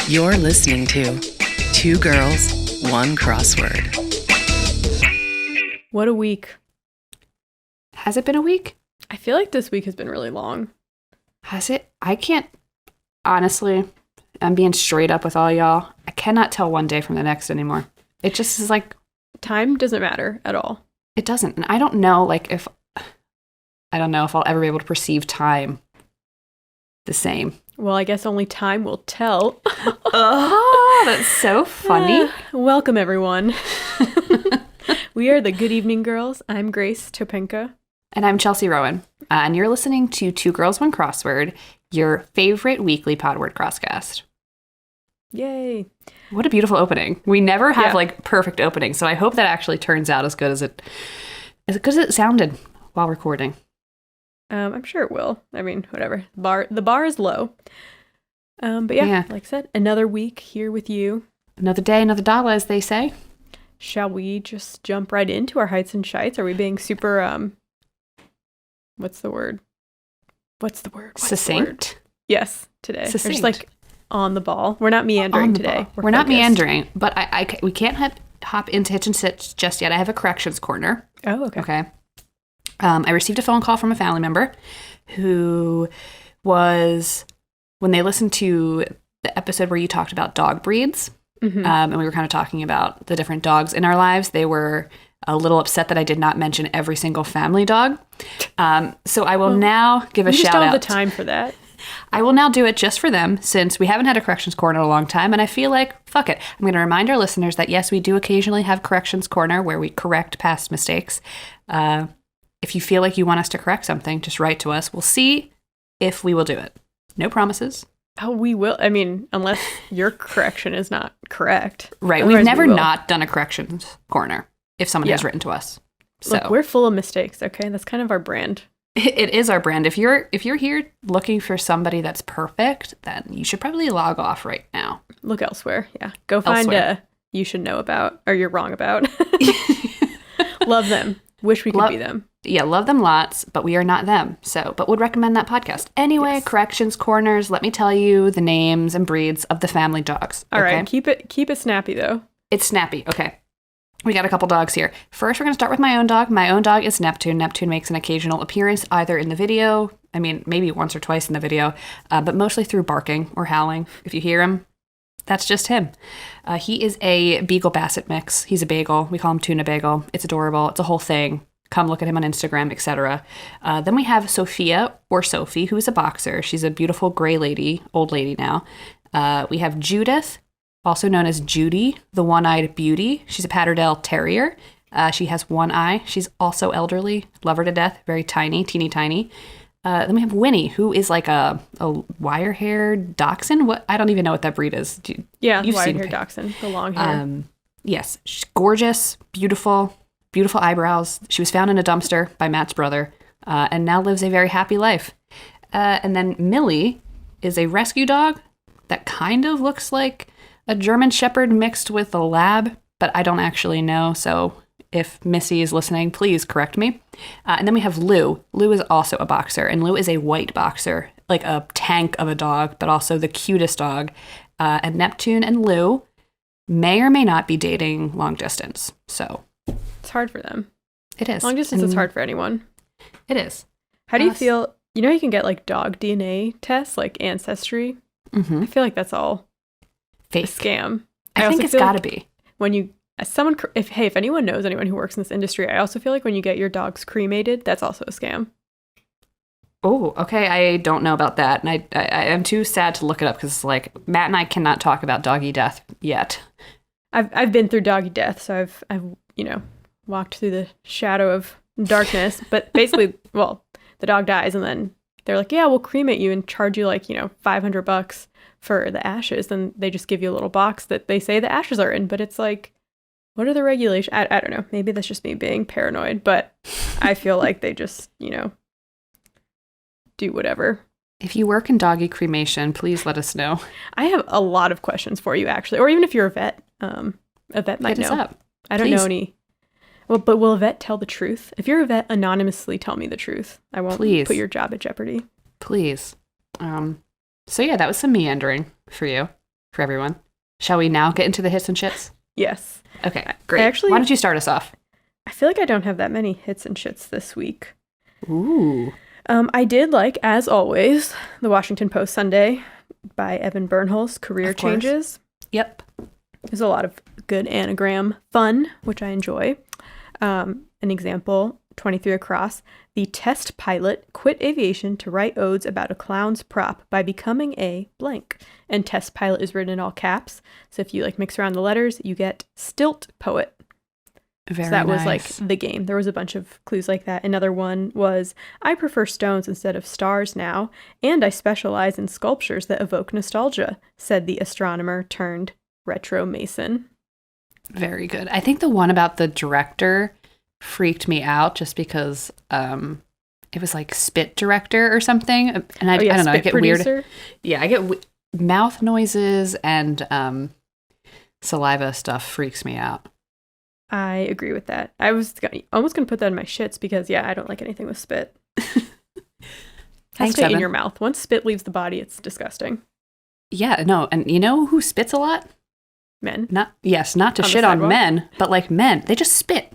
You're listening to Two Girls, One Crossword. What a week. Has it been a week? I feel like this week has been really long. Has it? I can't, honestly, I'm being straight up with all y'all. I cannot tell one day from the next anymore. It just is like... Time doesn't matter at all. It doesn't. And I don't know, if I'll ever be able to perceive time the same. Well, I guess only time will tell. Oh, that's so funny. Welcome, everyone. We are the Good Evening Girls. I'm Grace Topenka. And I'm Chelsea Rowan. And you're listening to Two Girls, One Crossword, your favorite weekly Podword Crosscast. Yay. What a beautiful opening. We never have perfect openings, so I hope that actually turns out as good as it sounded while recording. I'm sure it will. I mean, whatever. The bar is low. But yeah, like I said, another week here with you. Another day, another dollar, as they say. Shall we just jump right into our heights and shites? Are we being super, what's the word? Succinct? Yes, today. Succinct. We're just like on the ball. We're not meandering today. We're not meandering, but we can't hop into Hitch and Sit just yet. I have a corrections corner. Oh, okay. Okay. I received a phone call from a family member who was, when they listened to the episode where you talked about dog breeds, and we were kind of talking about the different dogs in our lives, they were a little upset that I did not mention every single family dog. So I will now give a shout out. You just don't have the time for that. I will now do it just for them, since we haven't had a corrections corner in a long time, and I feel like, fuck it. I'm going to remind our listeners that, yes, we do occasionally have corrections corner where we correct past mistakes. If you feel like you want us to correct something, just write to us. We'll see if we will do it. No promises. Oh, we will. I mean, unless your correction is not correct. Right. Otherwise, we've never not done a corrections corner if someone has written to us. So look, we're full of mistakes, okay? That's kind of our brand. It is our brand. If you're here looking for somebody that's perfect, then you should probably log off right now. Look elsewhere. Yeah. Go find a you should know about or you're wrong about. Love them. Wish we could be them. Yeah, love them lots, but we are not them. But would recommend that podcast. Anyway, yes. Corrections corners, let me tell you the names and breeds of the family dogs. All right, keep it snappy though. It's snappy. Okay. We got a couple dogs here. First, we're going to start with my own dog. My own dog is Neptune. Neptune makes an occasional appearance either in the video, I mean, maybe once or twice in the video, but mostly through barking or howling. If you hear him, that's just him. He is a Beagle Basset mix. He's a bagel. We call him Tuna Bagel. It's adorable. It's a whole thing. Come look at him on Instagram, etc. Then we have Sophia, or Sophie, who is a boxer. She's a beautiful gray lady, old lady now. We have Judith, also known as Judy, the one-eyed beauty. She's a Patterdale Terrier. She has one eye. She's also elderly. Love her to death. Very tiny, teeny tiny. Then we have Winnie, who is like a wire-haired dachshund. What? I don't even know what that breed is. Wire-haired dachshund, the long hair. Yes, she's gorgeous, beautiful eyebrows. She was found in a dumpster by Matt's brother, and now lives a very happy life. And then Millie is a rescue dog that kind of looks like a German Shepherd mixed with a lab, but I don't actually know. So if Missy is listening, please correct me. And then we have Lou. Lou is also a boxer, and Lou is a white boxer, like a tank of a dog, but also the cutest dog. And Neptune and Lou may or may not be dating long distance. So it's hard for them. It is. Long distance is hard for anyone. It is. How do you feel? You know, you can get like dog DNA tests, like Ancestry. Mm-hmm. I feel like that's all fake. A scam. I think it's got to be. When you, if anyone knows anyone who works in this industry, I also feel like when you get your dogs cremated, that's also a scam. Oh, okay. I don't know about that. And I am too sad to look it up because like Matt and I cannot talk about doggy death yet. I've been through doggy death, so I've walked through the shadow of darkness. But basically, well, the dog dies and then they're like, yeah, we'll cremate you and charge you like, $500 for the ashes. And they just give you a little box that they say the ashes are in. But it's like, what are the regulations? I don't know. Maybe that's just me being paranoid, but I feel like they just, do whatever. If you work in doggy cremation, please let us know. I have a lot of questions for you, actually. Or even if you're a vet might Hit us know. up. I don't know any. Well, but will a vet tell the truth? If you're a vet, anonymously tell me the truth. I won't put your job at jeopardy. Please. So yeah, that was some meandering for you. for everyone. Shall we now get into the hits and shits? Yes. Okay, great. Why don't you start us off? I feel like I don't have that many hits and shits this week. Ooh. I did like, as always, the Washington Post Sunday by Evan Bernholz, Career Changes. Yep. There's a lot of good anagram fun, which I enjoy. An example, 23 across. The test pilot quit aviation to write odes about a clown's prop by becoming a blank. And test pilot is written in all caps. So if you like mix around the letters, you get stilt poet. Very so that nice. was like the game. There was a bunch of clues like that. Another one was, I prefer stones instead of stars now, and I specialize in sculptures that evoke nostalgia, said the astronomer turned retro mason. Very good. I think the one about the director freaked me out just because it was like spit director or something. And I don't know, I get producer. weird. Yeah, I get mouth noises and saliva stuff freaks me out. I agree with that. I was almost going to put that in my shits because, yeah, I don't like anything with spit. Has to stay in your mouth. Once spit leaves the body, it's disgusting. Yeah, no. And you know who spits a lot? Men. Not to shit on men, but like men. They just spit.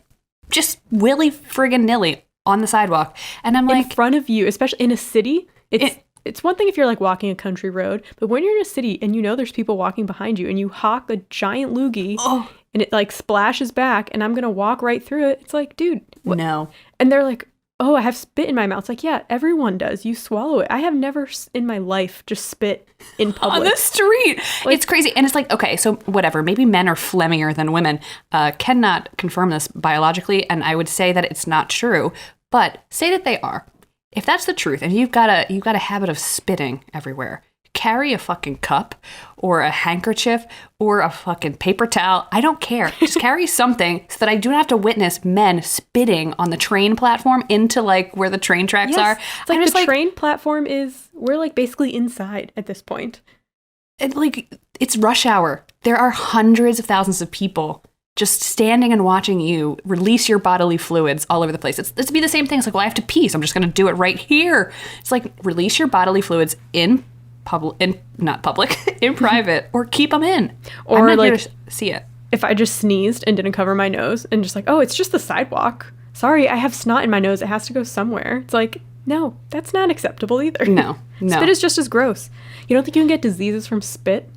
Just willy friggin' nilly on the sidewalk. And I'm like... in front of you, especially in a city, it's one thing if you're like walking a country road, but when you're in a city and you know there's people walking behind you and you hawk a giant loogie and it like splashes back and I'm going to walk right through it, it's like, dude. What? No. And they're like, oh, I have spit in my mouth. It's like, yeah, everyone does. You swallow it. I have never in my life just spit in public. On the street. Like, it's crazy. And it's like, okay, so whatever. Maybe men are phlegmier than women. Cannot confirm this biologically. And I would say that it's not true. But say that they are. If that's the truth, and you've got a habit of spitting everywhere, carry a fucking cup or a handkerchief or a fucking paper towel. I don't care. Just carry something so that I do not have to witness men spitting on the train platform into like where the train tracks are. It's like the train platform we're like basically inside at this point. It's rush hour. There are hundreds of thousands of people just standing and watching you release your bodily fluids all over the place. It's be the same thing. It's like, well, I have to pee, so I'm just going to do it right here. It's like, release your bodily fluids in private, or keep them in. Or I'm not like, here to see it. If I just sneezed and didn't cover my nose and just like, oh, it's just the sidewalk. Sorry, I have snot in my nose. It has to go somewhere. It's like, no, that's not acceptable either. No. Spit is just as gross. You don't think you can get diseases from spit?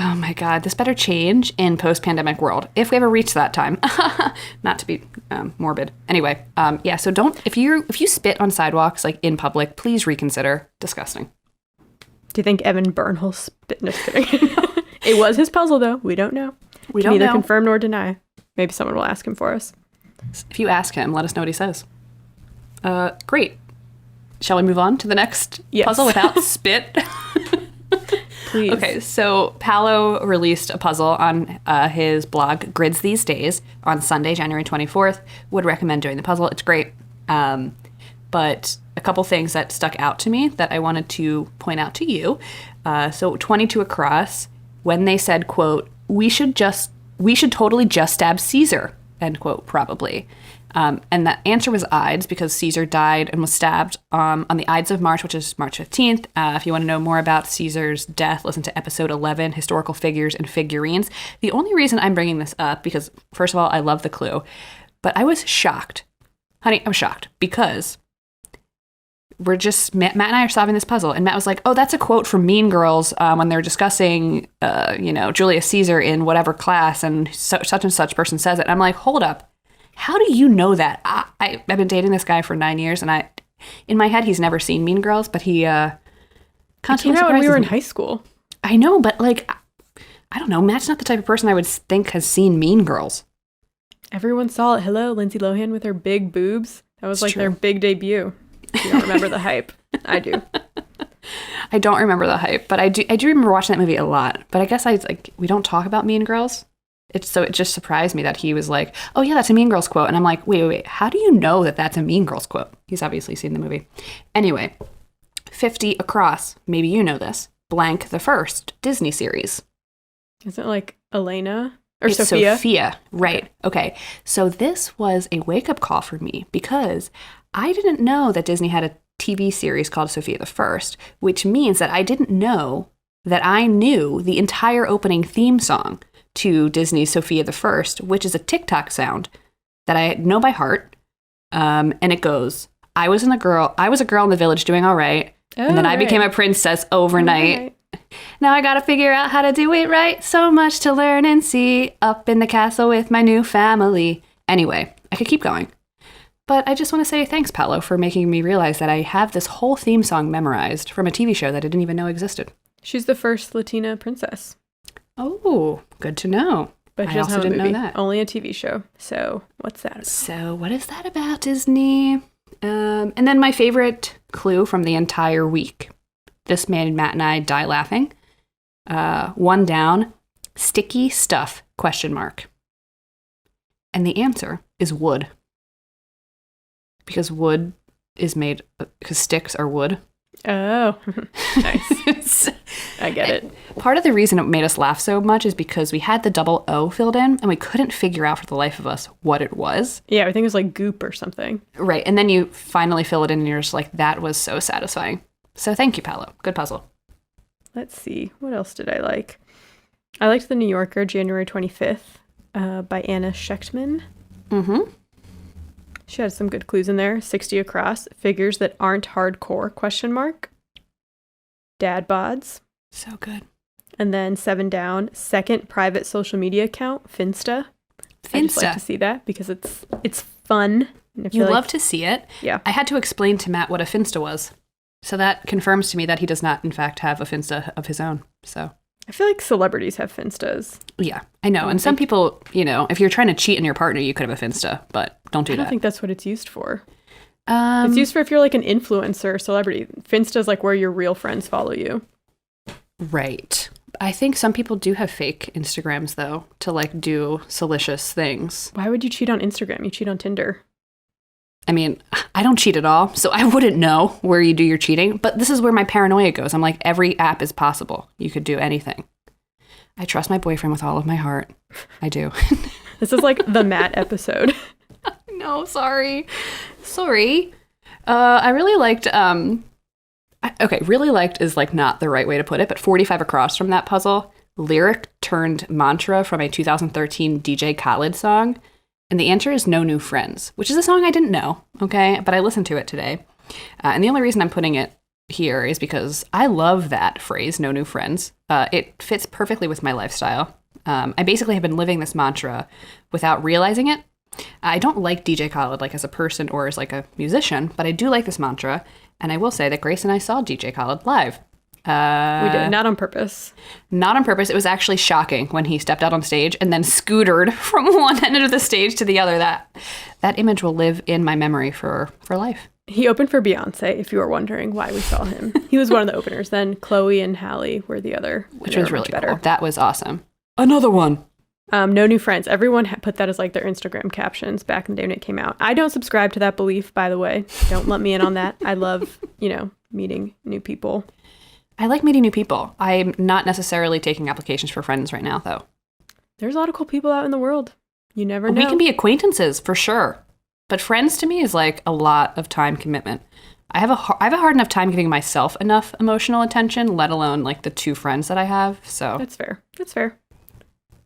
Oh my God, this better change in post-pandemic world if we ever reach that time. Not to be morbid. Anyway, yeah. So if you spit on sidewalks like in public, please reconsider. Disgusting. Do you think Evan Bernholz spit? No, just kidding. It was his puzzle though. We don't know. We don't neither confirm nor deny. Maybe someone will ask him for us. If you ask him, let us know what he says. Great. Shall we move on to the next puzzle without spit? Please. Okay, so Paolo released a puzzle on his blog, Grids These Days, on Sunday, January 24th. Would recommend doing the puzzle. It's great. But a couple things that stuck out to me that I wanted to point out to you. So 22 across, when they said, quote, we should totally just stab Caesar, end quote, probably. And the answer was Ides, because Caesar died and was stabbed on the Ides of March, which is March 15th. If you want to know more about Caesar's death, listen to episode 11, Historical Figures and Figurines. The only reason I'm bringing this up, because first of all, I love the clue, but I was shocked. Honey, I was shocked because Matt and I are solving this puzzle, and Matt was like, oh, that's a quote from Mean Girls when they're discussing, Julius Caesar in whatever class, and such and such person says it. And I'm like, hold up. How do you know that? I've been dating this guy for 9 years, and in my head, he's never seen Mean Girls, but he constantly surprises me. When we were in high school. I know, but like, I don't know. Matt's not the type of person I would think has seen Mean Girls. Everyone saw it. Hello, Lindsay Lohan with her big boobs. That was their big debut. You don't remember the hype. I do. I don't remember the hype, but I do remember watching that movie a lot. But I guess we don't talk about Mean Girls. It just surprised me that he was like, oh yeah, that's a Mean Girls quote. And I'm like, wait, how do you know that that's a Mean Girls quote? He's obviously seen the movie. Anyway, 50 across, maybe you know this, blank the first Disney series. Isn't it like Elena or Sophia? Sophia, right. Okay. So this was a wake-up call for me because I didn't know that Disney had a TV series called Sophia the First, which means that I didn't know that I knew the entire opening theme song to Disney's Sophia the First, which is a TikTok sound that I know by heart. And it goes, I was a girl in the village doing all right. And then I became a princess overnight. Now I gotta figure out how to do it right. So much to learn and see up in the castle with my new family. Anyway, I could keep going. But I just want to say thanks, Paolo, for making me realize that I have this whole theme song memorized from a TV show that I didn't even know existed. She's the first Latina princess. Oh, good to know. But she I doesn't also have a didn't movie, know that. Only a TV show. So what's that about? So what is that about, Disney? And then my favorite clue from the entire week. This made Matt and I die laughing. One down, sticky stuff, ? And the answer is wood. Because wood is made, because sticks are wood. Oh, nice. I get it. Part of the reason it made us laugh so much is because we had the double O filled in and we couldn't figure out for the life of us what it was. Yeah, I think it was like goop or something. Right. And then you finally fill it in and you're just like, that was so satisfying. So thank you, Paolo. Good puzzle. Let's see. What else did I like? I liked The New Yorker, January 25th, by Anna Schechtman. Mm-hmm. She had some good clues in there. 60 across. Figures that aren't hardcore, ? Dad bods. So good. And then 7 down. Second private social media account, Finsta. I just like to see that because it's fun. And I feel You love to see it. Yeah. I had to explain to Matt what a Finsta was. So that confirms to me that he does not, in fact, have a Finsta of his own. So I feel like celebrities have Finstas. yeah, I know. And some people, if you're trying to cheat on your partner, you could have a Finsta, but don't do that. I don't think that's what it's used for. It's used for if you're like an influencer or celebrity. Finsta's like where your real friends follow you. Right. I think some people do have fake Instagrams, though, to like do salacious things. Why would you cheat on Instagram? You cheat on Tinder. I mean, I don't cheat at all, so I wouldn't know where you do your cheating. But this is where my paranoia goes. I'm like, every app is possible. You could do anything. I trust my boyfriend with all of my heart. I do. This is like the Matt episode. No, sorry. I really liked, really liked is like not the right way to put it, but 45 across from that puzzle, lyric turned mantra from a 2013 DJ Khaled song. And the answer is No New Friends, which is a song I didn't know, okay? But I listened to it today. And the only reason I'm putting it here is because I love that phrase, No New Friends. It fits perfectly with my lifestyle. I basically have been living this mantra without realizing it. I don't like DJ Khaled like as a person or as like a musician, but I do like this mantra. And I will say that Grace and I saw DJ Khaled live. We did, not on purpose. Not on purpose. It was actually shocking when he stepped out on stage and then scootered from one end of the stage to the other. That image will live in my memory for life. He opened for Beyonce, if you were wondering why we saw him. He was one of the openers. Then Chloe and Halle were the other. Which was really better. Cool. That was awesome. Another one. No New Friends. Everyone put that as like their Instagram captions back in the day when it came out. I don't subscribe to that belief, by the way. Don't let me in on that. I love, meeting new people. I like meeting new people. I'm not necessarily taking applications for friends right now, though. There's a lot of cool people out in the world. You never know. We can be acquaintances, for sure. But friends to me is like a lot of time commitment. I have a hard enough time giving myself enough emotional attention, let alone like the 2 friends that I have. So That's fair.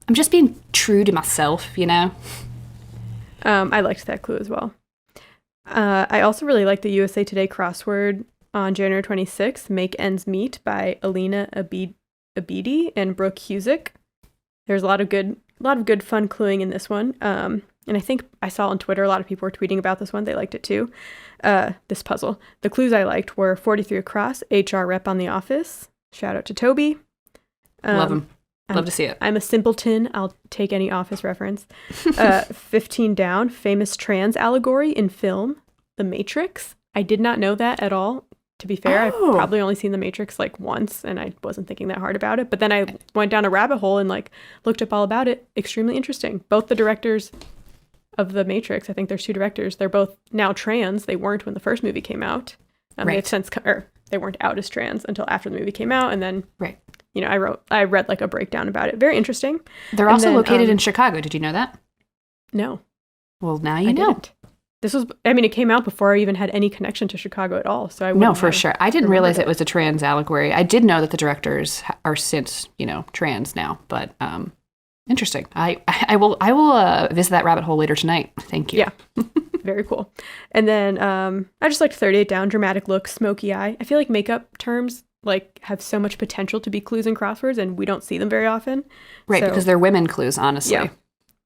I'm just being true to myself, I liked that clue as well. I also really liked the USA Today crossword on January 26th, Make Ends Meet by Alina Abidi and Brooke Husick. There's a lot of good fun cluing in this one. And I think I saw on Twitter a lot of people were tweeting about this one. They liked it too. This puzzle. The clues I liked were 43 across, HR rep on The Office. Shout out to Toby. Love him. Love to see it. I'm a simpleton. I'll take any Office reference. 15 down, famous trans allegory in film, The Matrix. I did not know that at all. To be fair, I've probably only seen The Matrix like once, and I wasn't thinking that hard about it. But then I went down a rabbit hole and like looked up all about it. Extremely interesting. Both the directors of The Matrix, I think there's 2 directors. They're both now trans. They weren't when the first movie came out. Right. They have since, they weren't out as trans until after the movie came out, and then right. I read like a breakdown about it. Very interesting. They're also located in Chicago. Did you know that? No. Well, now you know. Didn't. This was, I mean, it came out before I even had any connection to Chicago at all. So I No, wouldn't for have sure. I didn't remembered realize it was a trans allegory. I did know that the directors are since, trans now, but interesting. I will visit that rabbit hole later tonight. Thank you. Yeah. Very cool. And then I just liked 38 Down, dramatic look, smoky eye. I feel like makeup terms like have so much potential to be clues in crosswords, and we don't see them very often. Right, So, because they're women clues, honestly. yeah.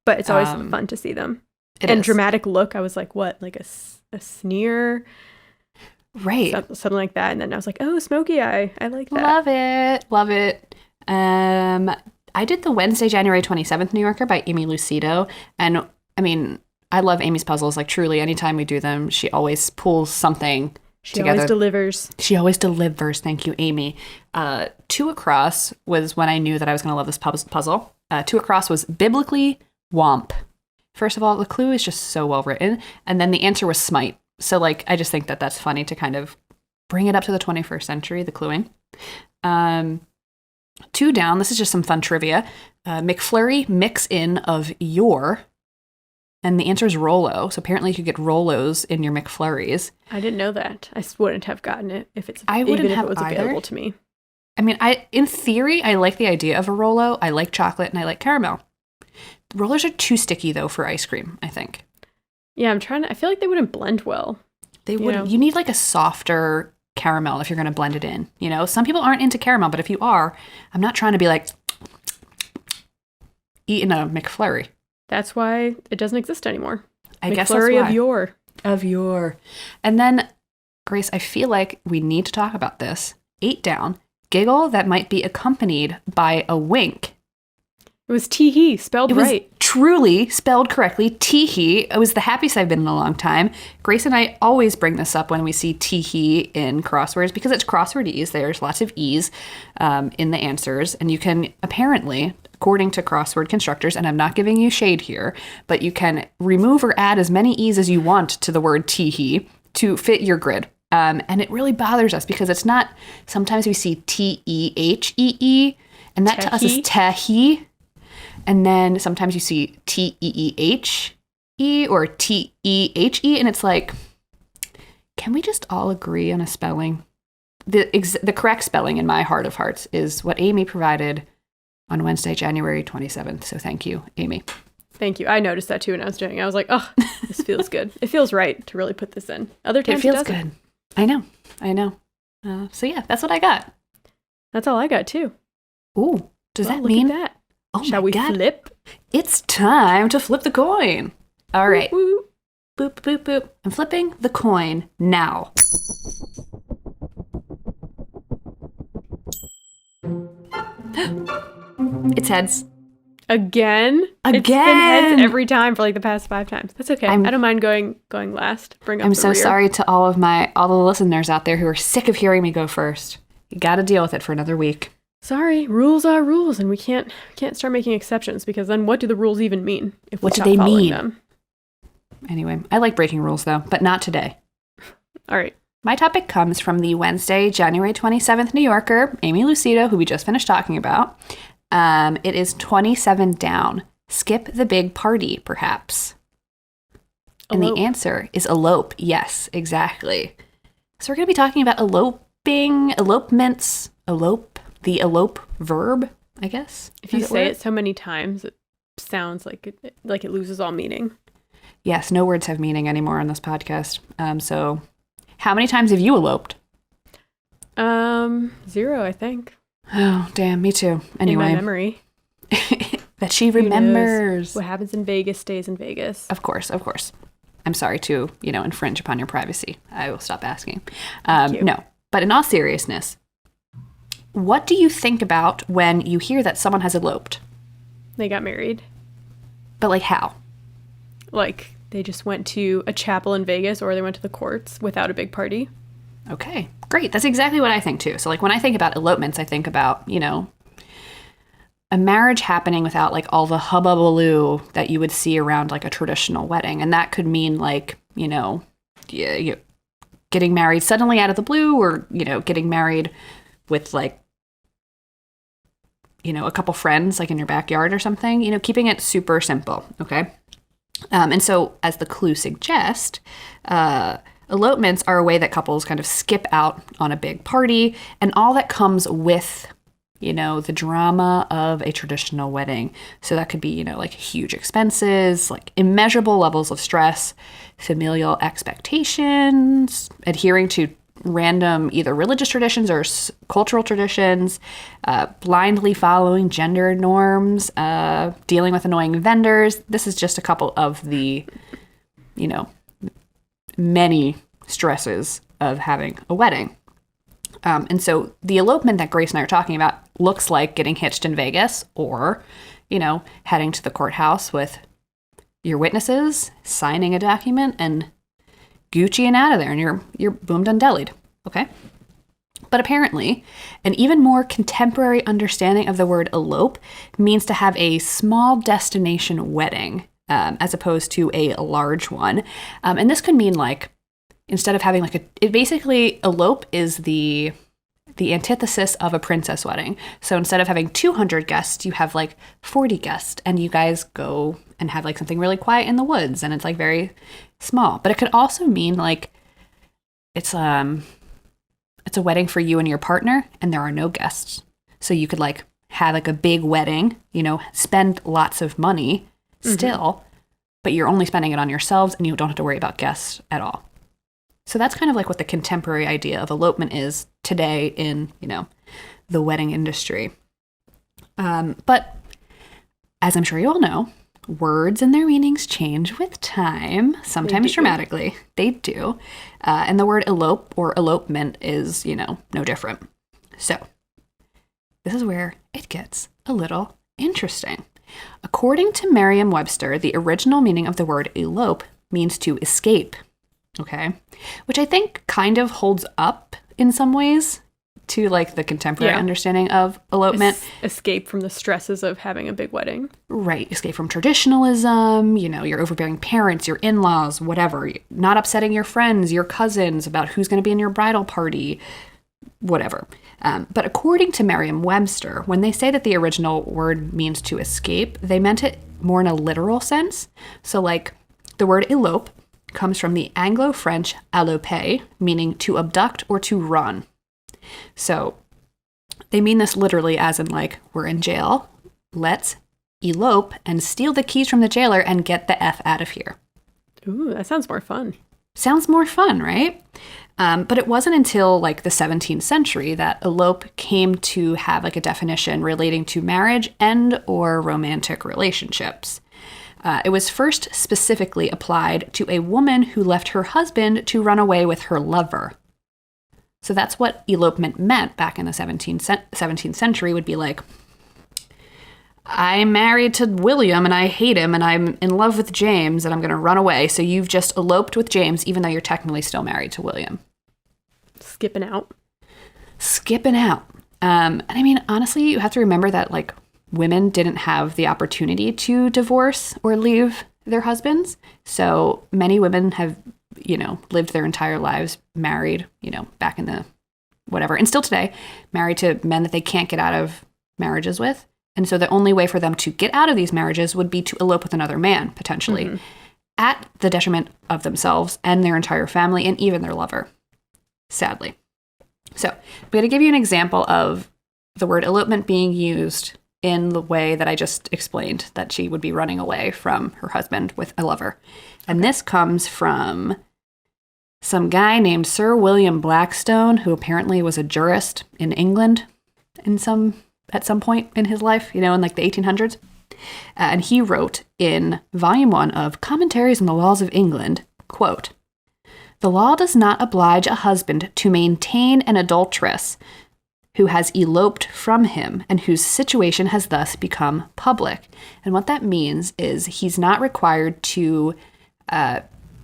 But it's always fun to see them. It and is. dramatic look, I was like, what? Like a sneer? Right. Something like that. And then I was like, oh, smoky eye. I like that. Love it. Love it. I did the Wednesday, January 27th New Yorker by Amy Lucido. And I mean, I love Amy's puzzles. Like, truly, anytime we do them, she always pulls something She together. always delivers. She always delivers. Thank you, Amy. Two Across was when I knew that I was going to love this puzzle. Two Across was biblically womp. First of all, the clue is just so well written. And then the answer was smite. So, like, I just think that that's funny to kind of bring it up to the 21st century, the cluing. Two Down, this is just some fun trivia. McFlurry mix in of your, and the answer is Rolo. So apparently you could get Rolos in your McFlurries. I didn't know that. I wouldn't have gotten it if it was either. available to me. I mean, in theory, I like the idea of a Rolo. I like chocolate and I like caramel. The rollers are too sticky, though, for ice cream, I think. Yeah, I feel like they wouldn't blend well. They wouldn't. You need like a softer caramel if you're going to blend it in. Some people aren't into caramel, but if you are, I'm not trying to be like eating a McFlurry. That's why it doesn't exist anymore. I guess that's why. McFlurry Of your. And then, Grace, I feel like we need to talk about this. 8 Down, giggle that might be accompanied by a wink. It was tee-hee, spelled right. It was truly spelled correctly, tee-hee. It was the happiest I've been in a long time. Grace and I always bring this up when we see tee-hee in crosswords because it's crossword E's. There's lots of E's in the answers. And you can apparently, according to crossword constructors, and I'm not giving you shade here, but you can remove or add as many E's as you want to the word tee-hee to fit your grid. And it really bothers us because it's not, sometimes we see T-E-H-E-E, and that to us is tee-hee. And then sometimes you see T-E-E-H-E or T-E-H-E, and it's like, can we just all agree on a spelling? The correct spelling in my heart of hearts is what Amy provided on Wednesday, January 27th. So thank you, Amy. Thank you. I noticed that too when I was doing it. I was like, oh, this feels good. It feels right to really put this in. Other times it feels doesn't. good. I know. So yeah, that's what I got. That's all I got too. Ooh, does Well, that look mean? at that. Oh Shall my we God. flip? It's time to flip the coin. All right. Woo, woo. Boop, boop, boop. I'm flipping the coin now. It's heads. Again? It's been heads every time for like the past 5 times. That's okay. I don't mind going last. Bring up I'm the so rear. sorry to all the listeners out there who are sick of hearing me go first. You got to deal with it for another week. Sorry, rules are rules, and we can't start making exceptions because then what do the rules even mean if we What do stop they following mean? them? Anyway, I like breaking rules though, but not today. All right. My topic comes from the Wednesday, January 27th New Yorker, Amy Lucido, who we just finished talking about. It is 27 Down. Skip the big party, perhaps. And Elope. the answer is elope. Yes, exactly. So we're going to be talking about eloping, elopements, elope, the elope verb, I guess. If you say it so many times, it sounds like it loses all meaning. Yes, no words have meaning anymore on this podcast. So how many times have you eloped? 0, I think. Oh, damn, me too. Anyway. In my memory. That she Who knows? remembers. What happens in Vegas stays in Vegas. Of course. I'm sorry to, infringe upon your privacy. I will stop asking. Thank you. No, but in all seriousness, what do you think about when you hear that someone has eloped? They got married. But like how? Like they just went to a chapel in Vegas or they went to the courts without a big party. Okay, great. That's exactly what I think too. So like when I think about elopements, I think about, a marriage happening without like all the hullabaloo that you would see around like a traditional wedding. And that could mean like, getting married suddenly out of the blue or, getting married with like, a couple friends like in your backyard or something, keeping it super simple. Okay. And so, as the clue suggests, elopements are a way that couples kind of skip out on a big party and all that comes with, the drama of a traditional wedding. So that could be, like huge expenses, like immeasurable levels of stress, familial expectations, adhering to random either religious traditions or cultural traditions, blindly following gender norms, dealing with annoying vendors. This is just a couple of the, many stresses of having a wedding. And so the elopement that Grace and I are talking about looks like getting hitched in Vegas or, heading to the courthouse with your witnesses, signing a document, and Gucci and out of there, and you're boom done delied, okay? But apparently, an even more contemporary understanding of the word elope means to have a small destination wedding, as opposed to a large one. And this could mean like, instead of having basically elope is the antithesis of a princess wedding. So instead of having 200 guests, you have like 40 guests, and you guys go and have like something really quiet in the woods, and it's like very small. But it could also mean like it's a wedding for you and your partner, and there are no guests. So you could like have like a big wedding, spend lots of money still, but you're only spending it on yourselves, and you don't have to worry about guests at all. So that's kind of like what the contemporary idea of elopement is today in, the wedding industry. But as I'm sure you all know, words and their meanings change with time, sometimes dramatically. They do. And the word elope or elopement is, no different. So this is where it gets a little interesting. According to Merriam-Webster, the original meaning of the word elope means to escape. Okay. Which I think kind of holds up in some ways to like the contemporary understanding of elopement. Escape from the stresses of having a big wedding. Right. Escape from traditionalism, your overbearing parents, your in-laws, whatever. Not upsetting your friends, your cousins about who's going to be in your bridal party, whatever. But according to Merriam-Webster, when they say that the original word means to escape, they meant it more in a literal sense. So like the word elope comes from the Anglo-French alloper, meaning to abduct or to run. So they mean this literally as in like, we're in jail, let's elope and steal the keys from the jailer and get the F out of here. Ooh, that sounds more fun. Sounds more fun, right? But it wasn't until like the 17th century that elope came to have like a definition relating to marriage and or romantic relationships. It was first specifically applied to a woman who left her husband to run away with her lover. So that's what elopement meant back in the 17th century, would be like, I'm married to William and I hate him and I'm in love with James and I'm going to run away. So you've just eloped with James, even though you're technically still married to William. Skipping out. And I mean, honestly, you have to remember that like women didn't have the opportunity to divorce or leave their husbands. So many women have, lived their entire lives married, back in the whatever. And still today, married to men that they can't get out of marriages with. And so the only way for them to get out of these marriages would be to elope with another man, potentially, at the detriment of themselves and their entire family and even their lover, sadly. So I'm going to give you an example of the word elopement being used in the way that I just explained, that she would be running away from her husband with a lover. And this comes from some guy named Sir William Blackstone, who apparently was a jurist in England at some point in his life, in like the 1800s. And he wrote in Volume 1 of Commentaries on the Laws of England, quote, "The law does not oblige a husband to maintain an adulteress who has eloped from him and whose situation has thus become public." And what that means is he's not required to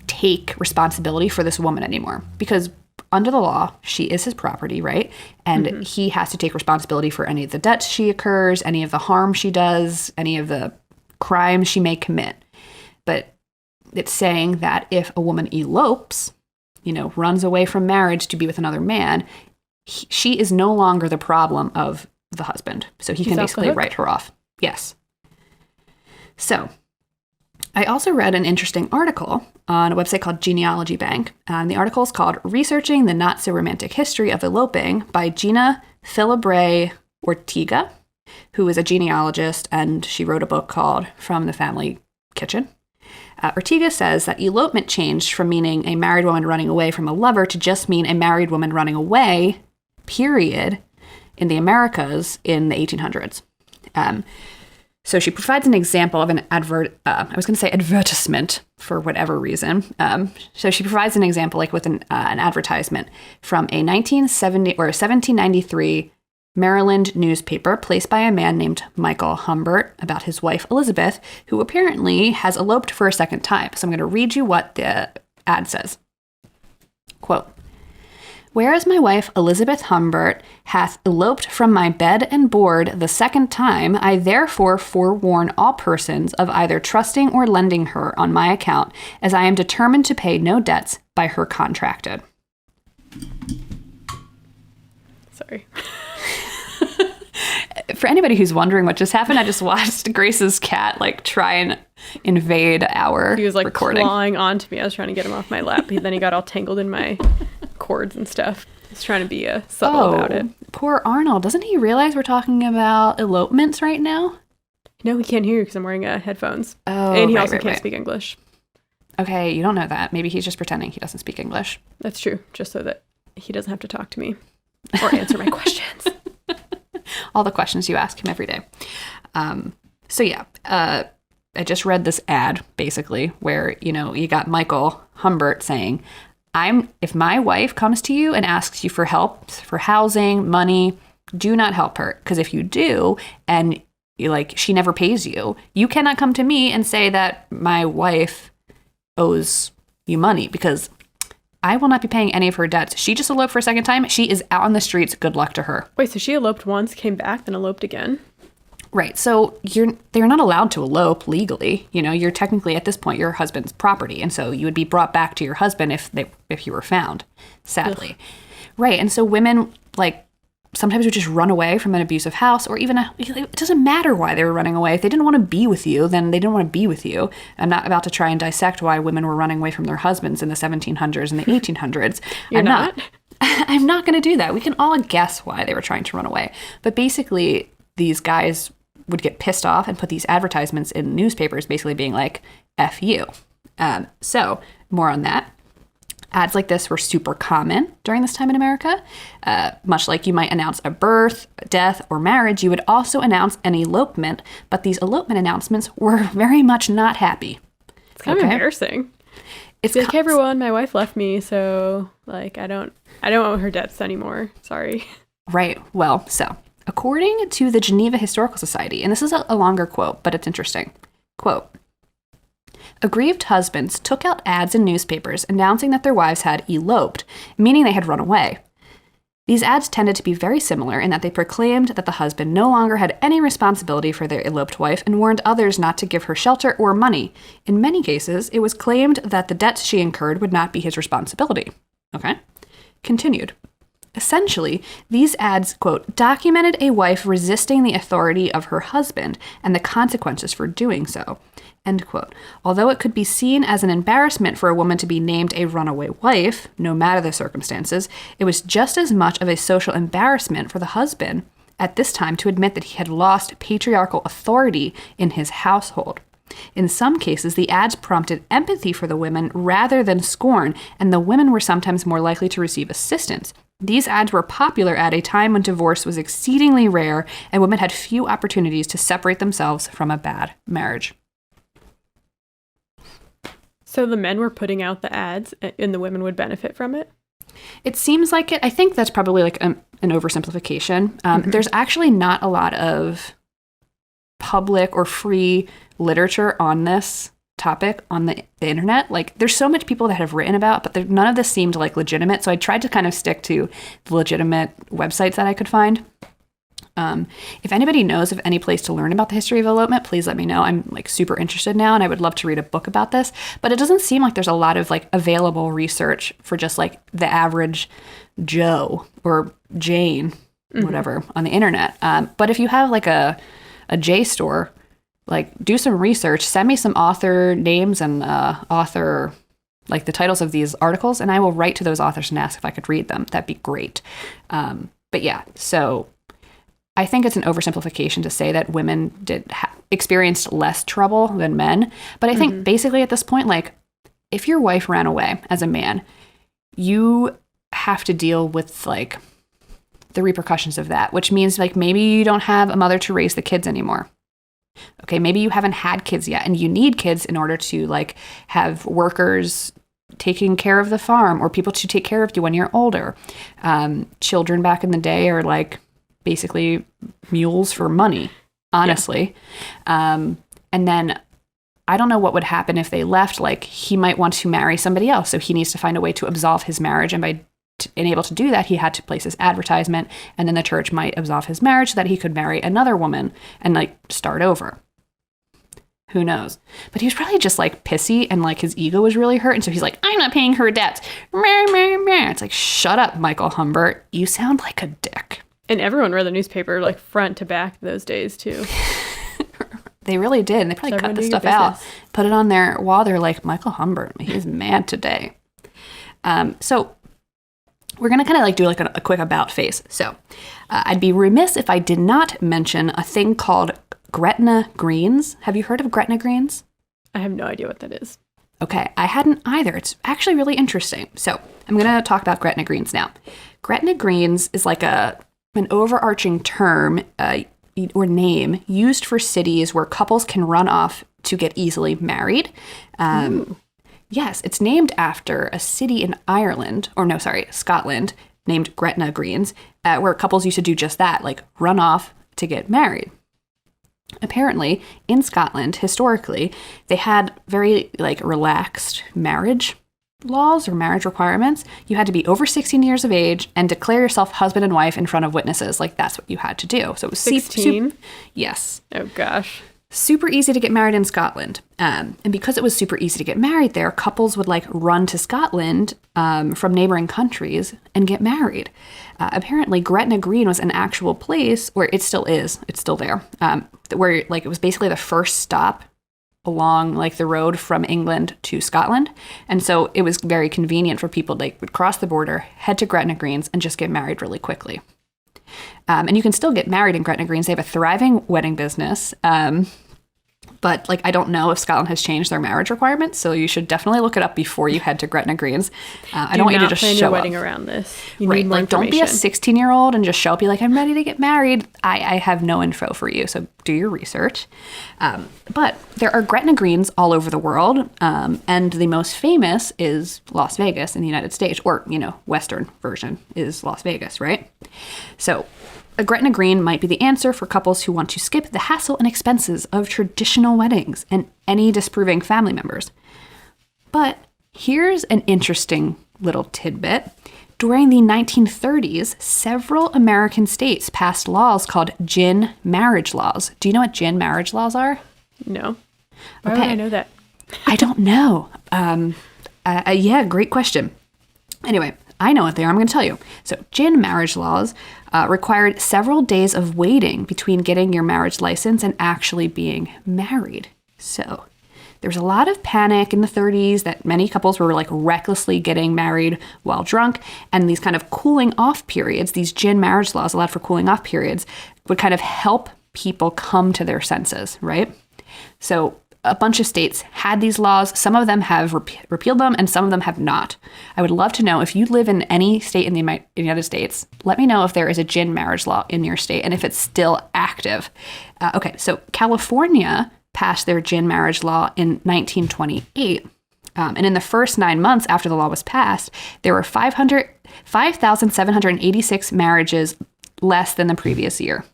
take responsibility for this woman anymore, because under the law, she is his property, right? And he has to take responsibility for any of the debts she incurs, any of the harm she does, any of the crimes she may commit. But it's saying that if a woman elopes, runs away from marriage to be with another man, she is no longer the problem of the husband. So he can basically write her off. Yes. So I also read an interesting article on a website called Genealogy Bank. The article is called Researching the Not-So-Romantic History of Eloping by Gina Filabre Ortega, who is a genealogist, and she wrote a book called From the Family Kitchen. Ortega says that elopement changed from meaning a married woman running away from a lover to just mean a married woman running away, period, in the Americas in the 1800s. So she provides an example of an advertisement for whatever reason. So she provides an example like with an advertisement from a 1793 Maryland newspaper placed by a man named Michael Humbert about his wife Elizabeth, who apparently has eloped for a second time. So I'm going to read you what the ad says. Quote, "Whereas my wife Elizabeth Humbert hath eloped from my bed and board the second time, I therefore forewarn all persons of either trusting or lending her on my account, as I am determined to pay no debts by her contracted." Sorry. For anybody who's wondering what just happened, I just watched Grace's cat try and invade our He was recording. clawing onto me. I was trying to get him off my lap. Then he got all tangled in my cords and stuff. He's trying to be subtle about it. Poor Arnold. Doesn't he realize we're talking about elopements right now? No, he can't hear you because I'm wearing headphones. Oh, and he right, also right, can't right. speak English. Okay, you don't know that. Maybe he's just pretending he doesn't speak English. That's true. Just so that he doesn't have to talk to me or answer my questions. All the questions you ask him every day. I just read this ad, basically, where, you got Michael Humbert saying, if my wife comes to you and asks you for help, for housing, money, do not help her. Because if you do, and she never pays you, you cannot come to me and say that my wife owes you money, because I will not be paying any of her debts. She just eloped for a second time. She is out on the streets. Good luck to her. Wait, so she eloped once, came back, then eloped again? Right. So they're not allowed to elope legally. You're technically at this point your husband's property, and so you would be brought back to your husband if you were found. Sadly, ugh. Right. And so women sometimes would just run away from an abusive house, or even it doesn't matter why they were running away. If they didn't want to be with you, then they didn't want to be with you. I'm not about to try and dissect why women were running away from their husbands in the 1700s and the 1800s. I'm not. I'm not going to do that. We can all guess why they were trying to run away. But basically, these guys would get pissed off and put these advertisements in newspapers basically being like, F you. So more on that. Ads like this were super common during this time in America. Much like you might announce a birth, death, or marriage, you would also announce an elopement, but these elopement announcements were very much not happy. It's kind of embarrassing. It's like, hey, everyone, my wife left me, so I don't owe her debts anymore. Sorry. Right. Well, so according to the Geneva Historical Society, and this is a longer quote, but it's interesting. Quote, "Aggrieved husbands took out ads in newspapers announcing that their wives had eloped, meaning they had run away. These ads tended to be very similar in that they proclaimed that the husband no longer had any responsibility for their eloped wife and warned others not to give her shelter or money. In many cases, it was claimed that the debts she incurred would not be his responsibility." Okay? Continued. Essentially, these ads, quote, "documented a wife resisting the authority of her husband and the consequences for doing so," end quote. Although it could be seen as an embarrassment for a woman to be named a runaway wife, no matter the circumstances, it was just as much of a social embarrassment for the husband at this time to admit that he had lost patriarchal authority in his household. In some cases, the ads prompted empathy for the women rather than scorn, and the women were sometimes more likely to receive assistance. These ads were popular at a time when divorce was exceedingly rare and women had few opportunities to separate themselves from a bad marriage. So the men were putting out the ads and the women would benefit from it? It seems like it. I think that's probably an oversimplification. There's actually not a lot of public or free literature on this topic on the internet. There's so much people that have written about, but none of this seemed legitimate. So I tried to kind of stick to the legitimate websites that I could find. If anybody knows of any place to learn about the history of elopement, please let me know. I'm super interested now, and I would love to read a book about this. But it doesn't seem like there's a lot of available research for just the average Joe or Jane, whatever, on the internet. But if you have a JSTOR, like do some research, send me some author names and author, like the titles of these articles, and I will write to those authors and ask if I could read them. That'd be great. But yeah, so I think it's an oversimplification to say that women experienced less trouble than men. But I think basically at this point, like if your wife ran away as a man, you have to deal with like the repercussions of that, which means like maybe you don't have a mother to raise the kids anymore. Okay, maybe you haven't had kids yet and you need kids in order to like have workers taking care of the farm or people to take care of you when you're older. Children back in the day are like basically mules for money, honestly. Yeah. And then I don't know what would happen if they left. Like he might want to marry somebody else. So he needs to find a way to absolve his marriage. And by being able to do that, he had to place this advertisement, and then the church might absolve his marriage so that he could marry another woman and like start over. Who knows? But he was probably just like pissy and like his ego was really hurt. And so he's like, I'm not paying her debts. It's like, shut up, Michael Humbert. You sound like a dick. And everyone read the newspaper like front to back those days too. They really did. And they probably cut the stuff out, put it on their wall. They're like, Michael Humbert, he's mad today. So we're going to kind of like do like a quick about face. So I'd be remiss if I did not mention a thing called Gretna greens. Have you heard of Gretna greens? I have no idea what that is. Okay, I hadn't either. It's actually really interesting. So I'm going to talk about Gretna greens now. Gretna greens is like an overarching term or name used for cities where couples can run off to get easily married. Yes, it's named after a city in Scotland, named Gretna Greens, where couples used to do just that, like run off to get married. Apparently, in Scotland, historically, they had very like relaxed marriage laws or marriage requirements. You had to be over 16 years of age and declare yourself husband and wife in front of witnesses. Like that's what you had to do. So it was 16? Yes. Oh gosh. Super easy to get married in Scotland. And because it was super easy to get married there, couples would like run to Scotland from neighboring countries and get married. Apparently, Gretna Green was an actual place where it still is. It's still there. Where like it was basically the first stop along like the road from England to Scotland. And so it was very convenient for people to like would cross the border, head to Gretna Greens and just get married really quickly. And you can still get married in Gretna Greens. They have a thriving wedding business. But like, I don't know if Scotland has changed their marriage requirements, so you should definitely look it up before you head to Gretna Greens. I don't want you to just show up. Do not plan your wedding around this. You need more like, don't be a 16-year-old and just show up, be like, I'm ready to get married. I have no info for you, so do your research. But there are Gretna Greens all over the world, and the most famous is Las Vegas in the United States, or, Western version is Las Vegas, right? So a Gretna Green might be the answer for couples who want to skip the hassle and expenses of traditional weddings and any disapproving family members. But here's an interesting little tidbit. During the 1930s, several American states passed laws called gin marriage laws. Do you know what gin marriage laws are? No. Why would I know that? I don't know. Yeah, great question. Anyway, I know what they are. I'm going to tell you. So gin marriage laws required several days of waiting between getting your marriage license and actually being married. So there was a lot of panic in the 30s that many couples were like recklessly getting married while drunk. And these kind of cooling off periods, these gin marriage laws allowed for cooling off periods, would kind of help people come to their senses, right? So a bunch of states had these laws. Some of them have repealed them and some of them have not. I would love to know if you live in any state in the United States, let me know if there is a gin marriage law in your state and if it's still active. Okay, so California passed their gin marriage law in 1928. And in the first 9 months after the law was passed, there were 5,786 marriages less than the previous year.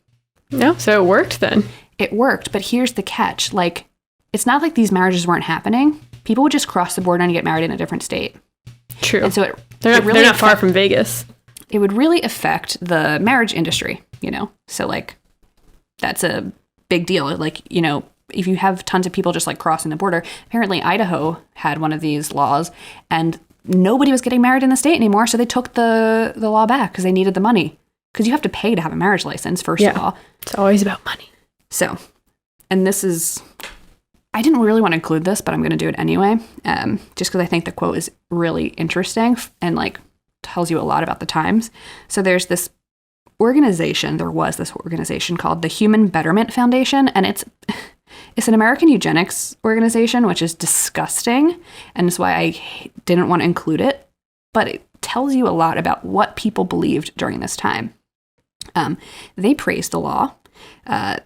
No, so it worked then. It worked, but here's the catch. Like, it's not like these marriages weren't happening. People would just cross the border and get married in a different state. True. And so they're not far from Vegas. It would really affect the marriage industry, So like, that's a big deal. Like, if you have tons of people just like crossing the border, apparently Idaho had one of these laws and nobody was getting married in the state anymore. So they took the law back because they needed the money. Because you have to pay to have a marriage license, first of all. It's always about money. So and this is, I didn't really want to include this, but I'm going to do it anyway, just because I think the quote is really interesting and like tells you a lot about the times. So there was this organization called the Human Betterment Foundation, and it's an American eugenics organization, which is disgusting, and that's why I didn't want to include it, but it tells you a lot about what people believed during this time. They praised the law.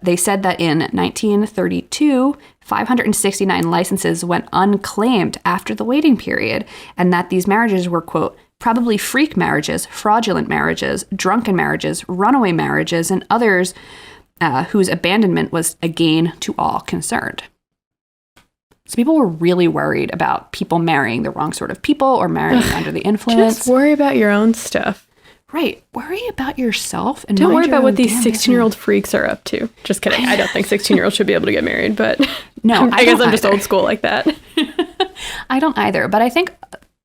They said that in 1932, 569 licenses went unclaimed after the waiting period, and that these marriages were, quote, probably freak marriages, fraudulent marriages, drunken marriages, runaway marriages, and others whose abandonment was a gain to all concerned. So people were really worried about people marrying the wrong sort of people or marrying under the influence. Just worry about your own stuff. Right. Worry about yourself and don't worry about what these 16-year-old freaks are up to. Just kidding. I don't think 16-year-olds should be able to get married, but no, I guess I'm just old school like that. I don't either, but I think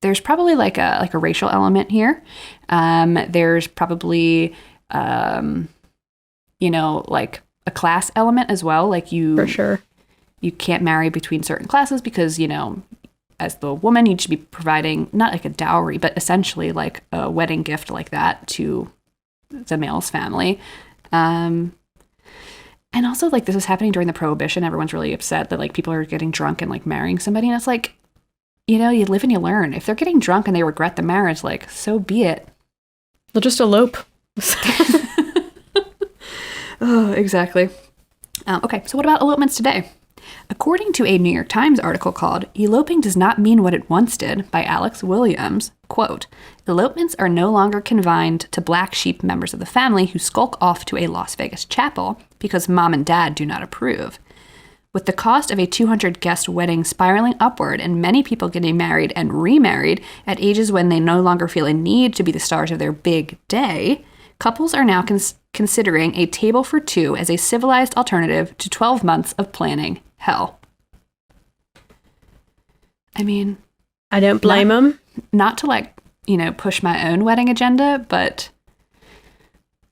there's probably like a racial element here. There's probably like a class element as well. Like for sure. You can't marry between certain classes because, as the woman, you should be providing not like a dowry, but essentially like a wedding gift like that to the male's family. And also like this was happening during the Prohibition. Everyone's really upset that like people are getting drunk and like marrying somebody. And it's like, you live and you learn. If they're getting drunk and they regret the marriage, like, so be it. They'll just elope. Oh, exactly. Okay, so what about elopements today? According to a New York Times article called "Eloping Does Not Mean What It Once Did" by Alex Williams, quote, elopements are no longer confined to black sheep members of the family who skulk off to a Las Vegas chapel because mom and dad do not approve. With the cost of a 200-guest wedding spiraling upward and many people getting married and remarried at ages when they no longer feel a need to be the stars of their big day, couples are now considering a table for two as a civilized alternative to 12 months of planning hell. I mean, I don't blame them. Not to like, push my own wedding agenda, but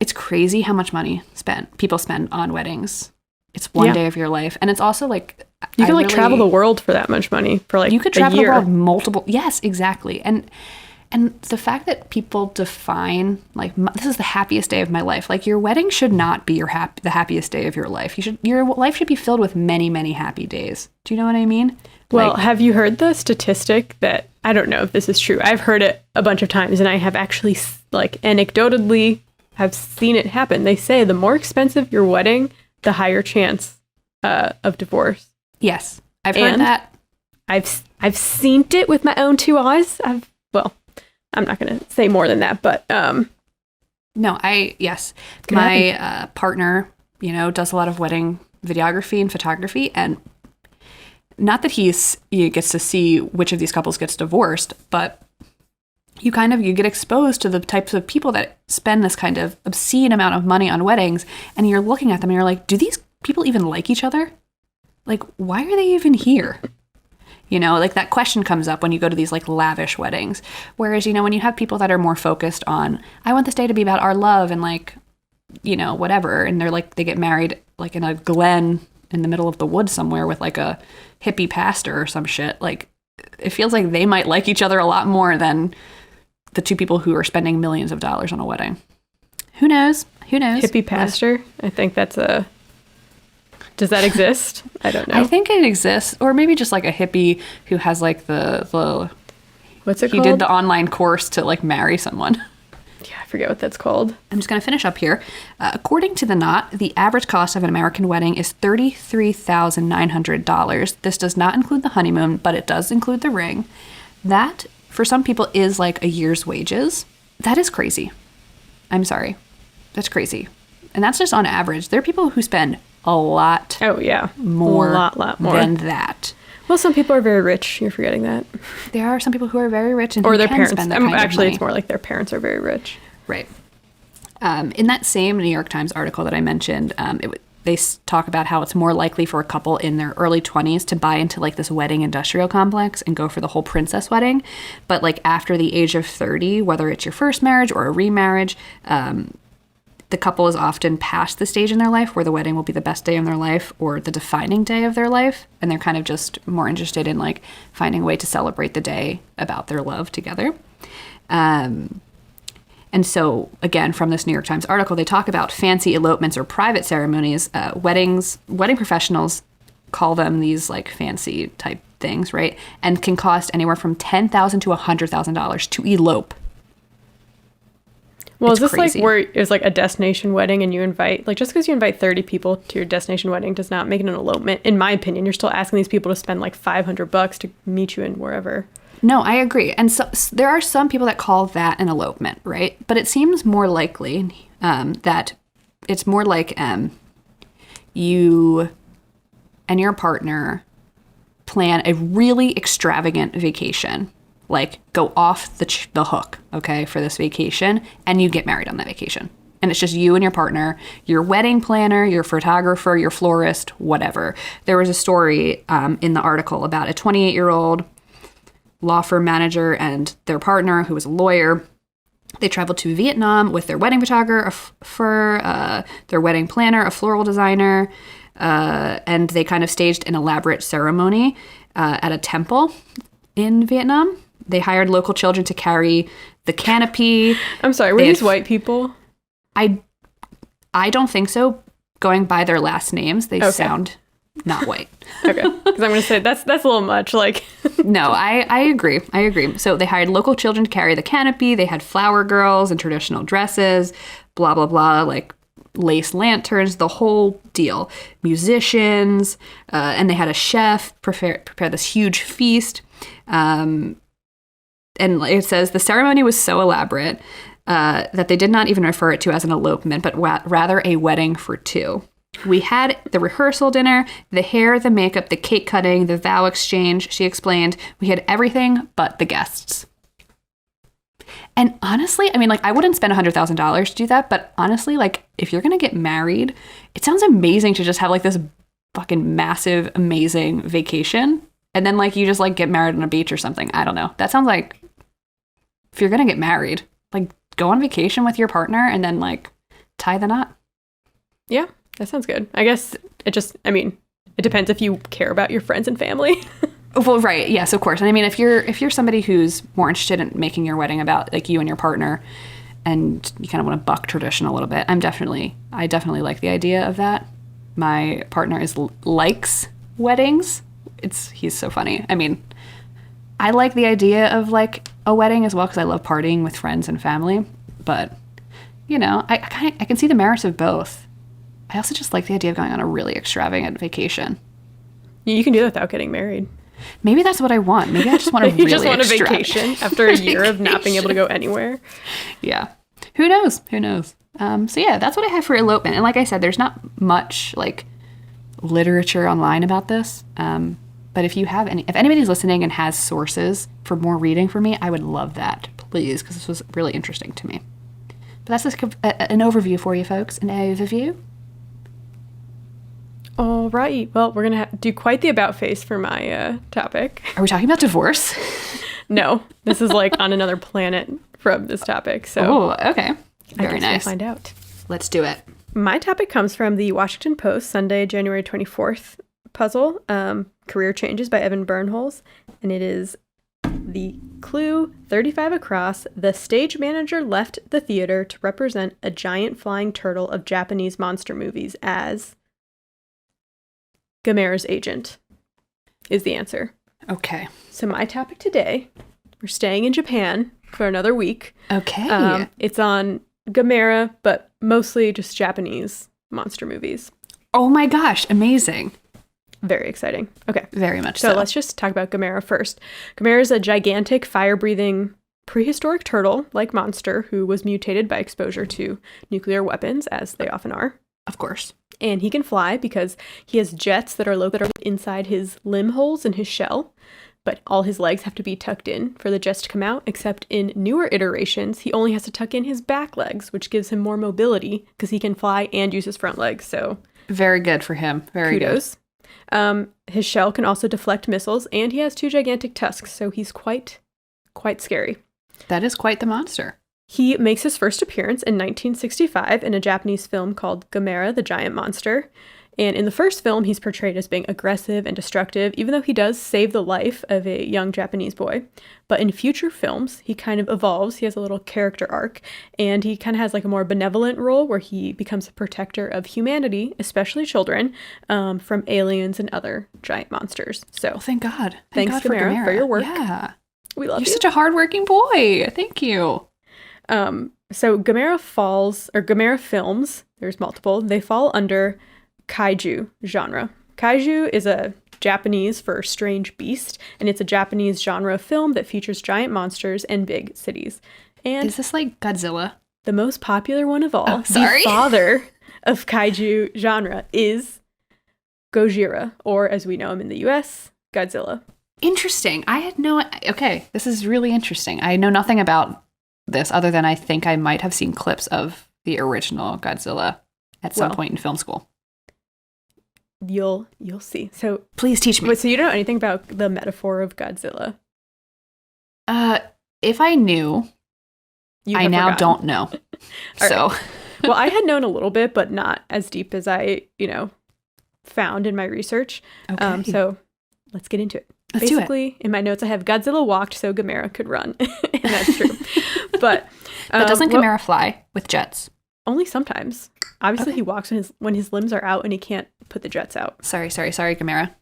it's crazy how much money people spend on weddings. It's one day of your life. And it's also like, you can travel the world for that much money for like you could travel a year. The world multiple. Yes, exactly. And the fact that people define like this is the happiest day of my life. Like your wedding should not be the happiest day of your life. Your life should be filled with many, many happy days. Do you know what I mean? Well, have you heard the statistic that, I don't know if this is true. I've heard it a bunch of times and I have actually like anecdotally have seen it happen. They say the more expensive your wedding, the higher chance of divorce. Yes, I've heard that. I've seen it with my own two eyes. I'm not going to say more than that, but no, yes. My partner, does a lot of wedding videography and photography, and not that he gets to see which of these couples gets divorced, but you get exposed to the types of people that spend this kind of obscene amount of money on weddings, and you're looking at them and you're like, do these people even like each other? Like, why are they even here? Like that question comes up when you go to these like lavish weddings. Whereas, when you have people that are more focused on, I want this day to be about our love and like, whatever. And they're like, they get married like in a glen in the middle of the woods somewhere with like a hippie pastor or some shit. Like it feels like they might like each other a lot more than the two people who are spending millions of dollars on a wedding. Who knows? Hippie pastor? I think that's does that exist? I don't know. I think it exists. Or maybe just like a hippie who has like the what's it called? He did the online course to like marry someone. Yeah, I forget what that's called. I'm just going to finish up here. According to The Knot, the average cost of an American wedding is $33,900. This does not include the honeymoon, but it does include the ring. That, for some people, is like a year's wages. That is crazy. I'm sorry. That's crazy. And that's just on average. There are people who spend a lot more, a lot more than that. Well, some people are very rich. You're forgetting that. There are some people who are very rich and or who their can parents. spend that kind Actually, of money. it's more like their parents are very rich. Right. In that same New York Times article that I mentioned, they talk about how it's more likely for a couple in their early 20s to buy into like this wedding industrial complex and go for the whole princess wedding. But like after the age of 30, whether it's your first marriage or a remarriage, The couple is often past the stage in their life where the wedding will be the best day in their life or the defining day of their life. And they're kind of just more interested in like finding a way to celebrate the day about their love together. And so, again, from this New York Times article, they talk about fancy elopements or private ceremonies. Wedding professionals call them these like fancy type things, right? And can cost anywhere from $10,000 to $100,000 to elope. Well, It's is this crazy. like where it's like a destination wedding and you invite, like just because you invite 30 people to your destination wedding does not make it an elopement. In my opinion, you're still asking these people to spend like $500 to meet you in wherever. No, I agree. And so there are some people that call that an elopement, right? But it seems more likely that it's more like you and your partner plan a really extravagant vacation, like go off the hook, okay, for this vacation, and you get married on that vacation. And it's just you and your partner, your wedding planner, your photographer, your florist, whatever. There was a story in the article about a 28-year-old law firm manager and their partner, who was a lawyer. They traveled to Vietnam with their wedding photographer, their wedding planner, a floral designer, and they kind of staged an elaborate ceremony at a temple in Vietnam. They hired local children to carry the canopy. I'm sorry, were these white people? I don't think so. Going by their last names, they sound not white. Okay, because I'm going to say that's a little much. Like, no, I agree. I agree. So they hired local children to carry the canopy. They had flower girls in traditional dresses, blah, blah, blah, like lace lanterns, the whole deal. Musicians, and they had a chef prepare this huge feast. And it says the ceremony was so elaborate that they did not even refer it to as an elopement, but rather a wedding for two. We had the rehearsal dinner, the hair, the makeup, the cake cutting, the vow exchange, she explained. We had everything but the guests. And honestly, I mean, like, I wouldn't spend $100,000 to do that, but honestly, like, if you're going to get married, it sounds amazing to just have, like, this fucking massive, amazing vacation. And then, like, you just, like, get married on a beach or something. I don't know. That sounds like, if you're going to get married, like, go on vacation with your partner and then, like, tie the knot. yeah, that sounds good. I guess it depends if you care about your friends and family. Well, right. Yes, of course. And I mean, if you're somebody who's more interested in making your wedding about like you and your partner and you kind of want to buck tradition a little bit, I definitely like the idea of that. My partner likes weddings. He's so funny. I mean, I like the idea of like a wedding as well because I love partying with friends and family, but you know, I can see the merits of both. I also just like the idea of going on a really extravagant vacation. You can do that without getting married. Maybe that's what I want. Maybe I just want a really You just want a extravagant vacation after a year of not being able to go anywhere. Yeah. Who knows? So yeah, that's what I have for elopement. And like I said, there's not much like literature online about this. But if anybody's listening and has sources for more reading for me, I would love that, please, because this was really interesting to me. But that's just an overview for you folks. An overview. All right. Well, we're going to do quite the about face for my topic. Are we talking about divorce? No, this is like on another planet from this topic. So, oh, okay. Very nice. We'll find out. Let's do it. My topic comes from the Washington Post, Sunday, January 24th puzzle, Career Changes by Evan Bernholz. And it is the clue 35 across. The stage manager left the theater to represent a giant flying turtle of Japanese monster movies as Gamera's agent is the answer. Okay. So my topic today, we're staying in Japan for another week. Okay. It's on Gamera, but mostly just Japanese monster movies. Oh my gosh, amazing. Very exciting. Okay. Very much So so. let's just talk about Gamera first. Gamera is a gigantic fire-breathing prehistoric turtle-like monster who was mutated by exposure to nuclear weapons, as they often are. Of course. And he can fly because he has jets that are located inside his limb holes in his shell, but all his legs have to be tucked in for the jets to come out, except in newer iterations, he only has to tuck in his back legs, which gives him more mobility because he can fly and use his front legs. So very good for him. Very kudos. His shell can also deflect missiles, and he has 2 gigantic tusks, so he's quite scary. That is quite the monster. He makes his first appearance in 1965 in a Japanese film called Gamera, the Giant Monster. And in the first film, he's portrayed as being aggressive and destructive, even though he does save the life of a young Japanese boy. But in future films, he kind of evolves. He has a little character arc, and he kind of has like a more benevolent role where he becomes a protector of humanity, especially children, from aliens and other giant monsters. So Thank God. Thanks, God Gamera, for your work. Yeah. We love You're you. such a hardworking boy. Thank you. So Gamera films, there's multiple, they fall under kaiju genre. Kaiju is a Japanese for strange beast, and it's a Japanese genre of film that features giant monsters and big cities. And Is this like Godzilla? the most popular one of all, Oh, sorry. the father of kaiju genre, is Gojira, or as we know him in the US, Godzilla. Interesting. Okay, this is really interesting. I know nothing about this other than I think I might have seen clips of the original Godzilla at some point in film school. You'll see. So Please teach me. wait, so you don't know anything about the metaphor of Godzilla? If I knew, You I have now forgotten. don't know. All So, Well, I had known a little bit, but not as deep as I, found in my research. okay. So let's get into it. Let's do it. Basically, in my notes, I have Godzilla walked so Gamera could run. And that's true. But Doesn't Gamera fly with jets? only sometimes. Obviously, Okay. he walks when his limbs are out and he can't put the jets out. Sorry, Gamera.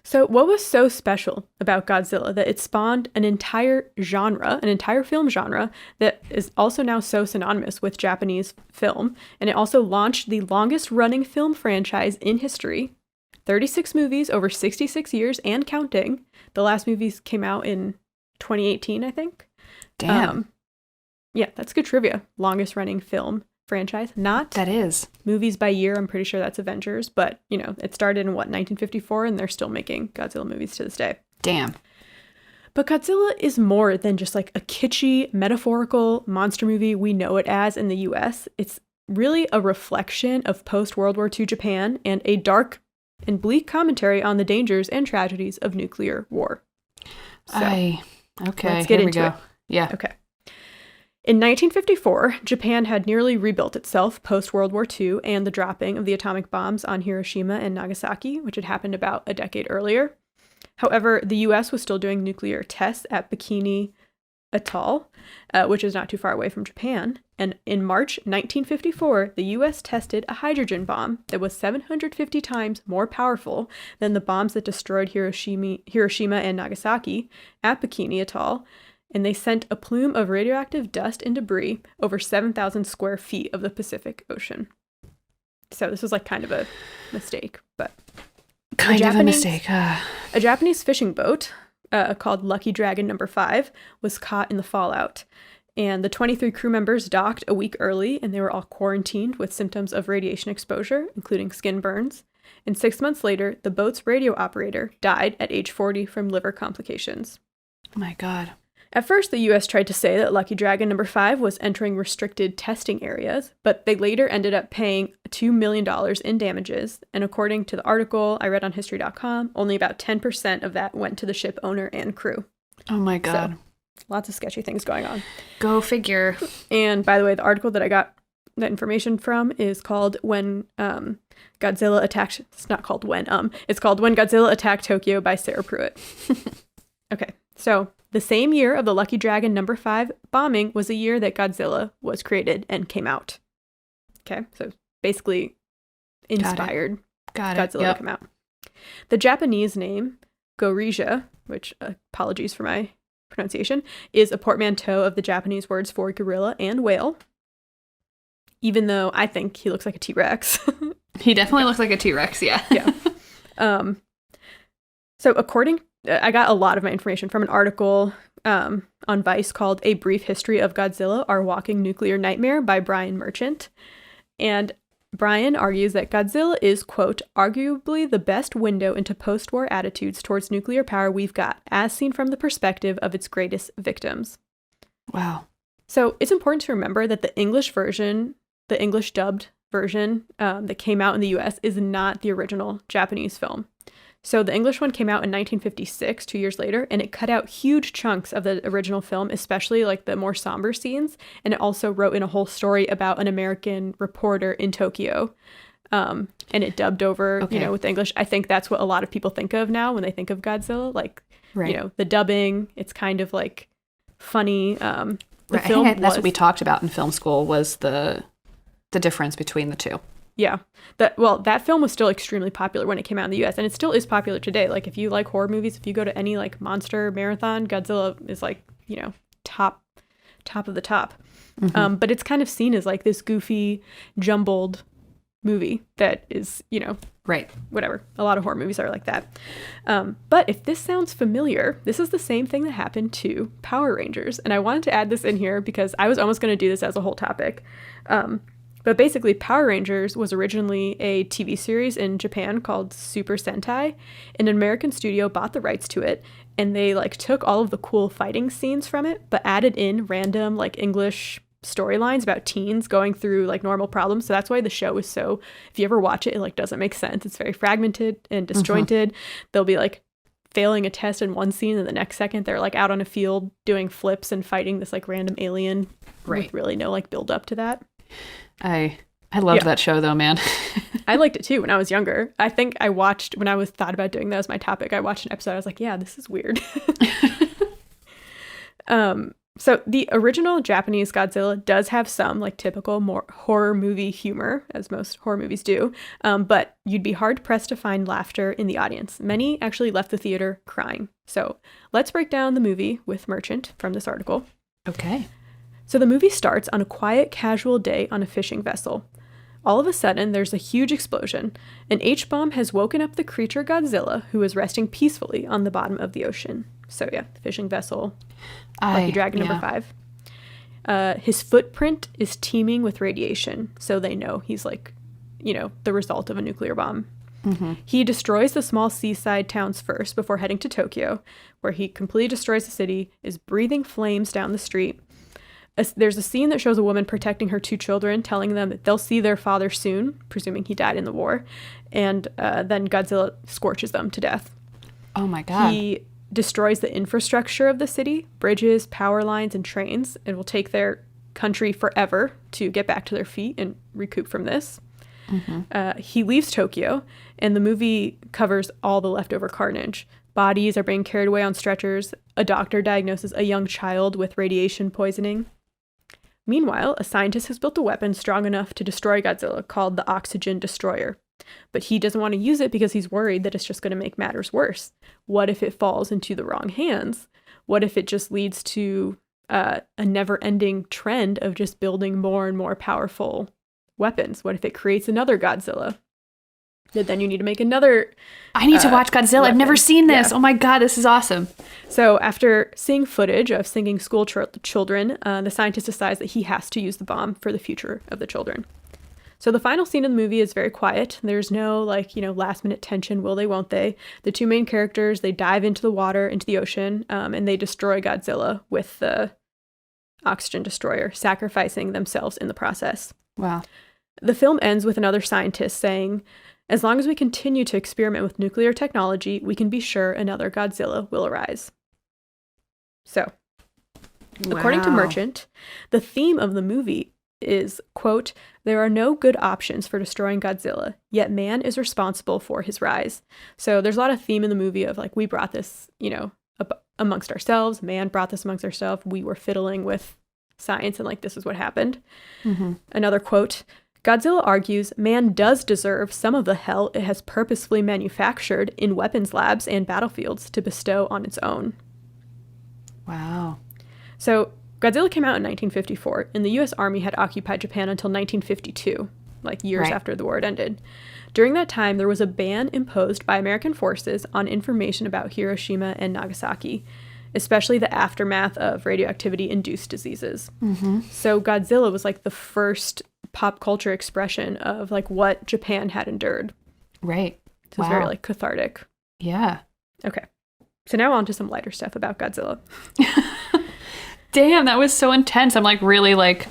So what was so special about Godzilla that it spawned an entire genre, an entire film genre that is also now so synonymous with Japanese film, and it also launched the longest running film franchise in history. 36 movies over 66 years and counting. The last movies came out in 2018, I think. Damn. Yeah, that's good trivia. Longest running film franchise. Not That is. movies by year. I'm pretty sure that's Avengers, but it started in 1954, and they're still making Godzilla movies to this day. Damn. But Godzilla is more than just like a kitschy, metaphorical monster movie we know it as in the US. It's really a reflection of post-World War II Japan and a dark and bleak commentary on the dangers and tragedies of nuclear war. So, Okay, let's get here we into go. it. Yeah. Okay. In 1954, Japan had nearly rebuilt itself post-World War II and the dropping of the atomic bombs on Hiroshima and Nagasaki, which had happened about a decade earlier. However, the US was still doing nuclear tests at Bikini Atoll, which is not too far away from Japan. And in March 1954, the US tested a hydrogen bomb that was 750 times more powerful than the bombs that destroyed Hiroshima and Nagasaki at Bikini Atoll. And they sent a plume of radioactive dust and debris over 7,000 square feet of the Pacific Ocean. So this was like kind of a mistake, but Kind of a Japanese- mistake. a Japanese fishing boat called Lucky Dragon Number 5 was caught in the fallout. And the 23 crew members docked a week early, and they were all quarantined with symptoms of radiation exposure, including skin burns. And 6 months later, the boat's radio operator died at age 40 from liver complications. Oh my God. At first, the US tried to say that Lucky Dragon Number 5 was entering restricted testing areas, but they later ended up paying $2 million in damages. And according to the article I read on history.com, only about 10% of that went to the ship owner and crew. Oh my God. Lots of sketchy things going on. Go figure. And by the way, the article that I got that information from is called When Godzilla Attacked... It's not called When. It's called When Godzilla Attacked Tokyo by Sarah Pruitt. Okay, so... The same year of the Lucky Dragon Number 5 bombing was a year that Godzilla was created and came out. Okay, so basically inspired Got it. Godzilla to come out. The Japanese name, Gorija, which, apologies for my pronunciation, is a portmanteau of the Japanese words for gorilla and whale. Even though I think he looks like a T-Rex. He definitely looks like a T-Rex, yeah. Yeah. So I got a lot of my information from an article on Vice called A Brief History of Godzilla, Our Walking Nuclear Nightmare by Brian Merchant. And Brian argues that Godzilla is, quote, arguably the best window into post-war attitudes towards nuclear power we've got, as seen from the perspective of its greatest victims. Wow. So it's important to remember that the English version, the English dubbed version that came out in the US is not the original Japanese film. So the English one came out in 1956, 2 years later, and it cut out huge chunks of the original film, especially like the more somber scenes. And it also wrote in a whole story about an American reporter in Tokyo. And it dubbed over, with the English. I think that's what a lot of people think of now when they think of Godzilla. Like, the dubbing, it's kind of like funny. The film that's what we talked about in film school was the difference between the two. Yeah. That film was still extremely popular when it came out in the US, and it still is popular today. Like, if you like horror movies, if you go to any like monster marathon, Godzilla is like, top of the top. Mm-hmm. But it's kind of seen as like this goofy, jumbled movie that is, whatever. A lot of horror movies are like that. But if this sounds familiar, this is the same thing that happened to Power Rangers. And I wanted to add this in here because I was almost going to do this as a whole topic. But basically, Power Rangers was originally a TV series in Japan called Super Sentai. An American studio bought the rights to it, and they like took all of the cool fighting scenes from it, but added in random like English storylines about teens going through like normal problems. So that's why the show is so, if you ever watch it, it like doesn't make sense. It's very fragmented and disjointed. Mm-hmm. They'll be like failing a test in one scene, and the next second they're like out on a field doing flips and fighting this like random alien with really no like build up to that. I loved that show though, man. I liked it too when I was younger. I think I watched, when I was thought about doing that as my topic, I watched an episode. I was like, yeah, this is weird. So the original Japanese Godzilla does have some like typical more horror movie humor, as most horror movies do. But you'd be hard pressed to find laughter in the audience. Many actually left the theater crying. So let's break down the movie with Merchant from this article. Okay. So the movie starts on a quiet, casual day on a fishing vessel. All of a sudden, there's a huge explosion. An H-bomb has woken up the creature Godzilla, who is resting peacefully on the bottom of the ocean. So yeah, the fishing vessel, Lucky Dragon number 5. His footprint is teeming with radiation, so they know he's like, the result of a nuclear bomb. Mm-hmm. He destroys the small seaside towns first before heading to Tokyo, where he completely destroys the city, is breathing flames down the street. There's a scene that shows a woman protecting her 2 children, telling them that they'll see their father soon, presuming he died in the war, and then Godzilla scorches them to death. Oh my God. He destroys the infrastructure of the city, bridges, power lines, and trains. It will take their country forever to get back to their feet and recoup from this. Mm-hmm. He leaves Tokyo, and the movie covers all the leftover carnage. Bodies are being carried away on stretchers. A doctor diagnoses a young child with radiation poisoning. Meanwhile, a scientist has built a weapon strong enough to destroy Godzilla called the Oxygen Destroyer. But he doesn't want to use it because he's worried that it's just going to make matters worse. What if it falls into the wrong hands? What if it just leads to a never-ending trend of just building more and more powerful weapons? What if it creates another Godzilla? Then you need to make another. I need to watch Godzilla. weapon. I've never seen this. Yeah. Oh my God, this is awesome. So after seeing footage of singing school children, the scientist decides that he has to use the bomb for the future of the children. So the final scene of the movie is very quiet. There's no last minute tension. Will they, won't they? The 2 main characters, they dive into the water, into the ocean, and they destroy Godzilla with the Oxygen Destroyer, sacrificing themselves in the process. Wow. The film ends with another scientist saying, "As long as we continue to experiment with nuclear technology, we can be sure another Godzilla will arise." So, according to Merchant, the theme of the movie is, quote, "There are no good options for destroying Godzilla, yet man is responsible for his rise." So there's a lot of theme in the movie of like, we brought this, amongst ourselves. Man brought this amongst ourselves. We were fiddling with science and like, this is what happened. Mm-hmm. Another quote, "Godzilla argues man does deserve some of the hell it has purposefully manufactured in weapons labs and battlefields to bestow on its own." Wow. So Godzilla came out in 1954, and the U.S. Army had occupied Japan until 1952, like years after the war had ended. During that time, there was a ban imposed by American forces on information about Hiroshima and Nagasaki, especially the aftermath of radioactivity-induced diseases. Mm-hmm. So Godzilla was like the first pop culture expression of like what Japan had endured. Right. So it was very like cathartic. Yeah. Okay. So now on to some lighter stuff about Godzilla. Damn, that was so intense. I'm like really like,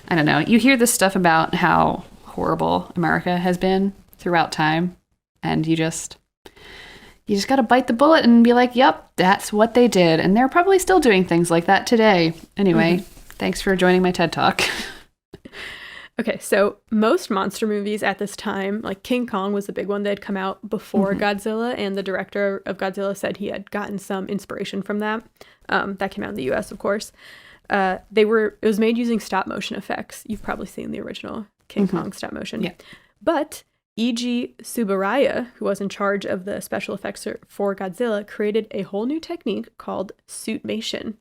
I don't know. You hear this stuff about how horrible America has been throughout time, and you You just got to bite the bullet and be like, yep, that's what they did. And they're probably still doing things like that today. Anyway, thanks for joining my TED Talk. Okay, so most monster movies at this time, like King Kong was the big one that had come out before Godzilla, and the director of Godzilla said he had gotten some inspiration from that. That came out in the US, of course. It was made using stop motion effects. You've probably seen the original King Kong stop motion. Yeah. But E.G. Tsuburaya, who was in charge of the special effects for Godzilla, created a whole new technique called suitmation.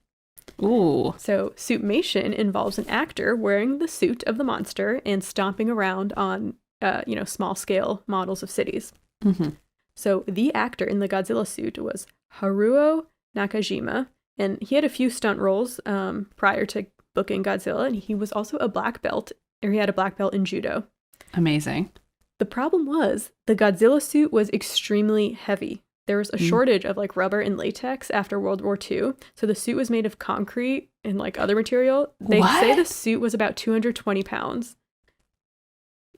Ooh. So suitmation involves an actor wearing the suit of the monster and stomping around on, small scale models of cities. So the actor in the Godzilla suit was Haruo Nakajima, and he had a few stunt roles prior to booking Godzilla, and he was also he had a black belt in judo. Amazing. The problem was the Godzilla suit was extremely heavy. There was a shortage of like rubber and latex after World War II. So the suit was made of concrete and like other material. They say the suit was about 220 pounds.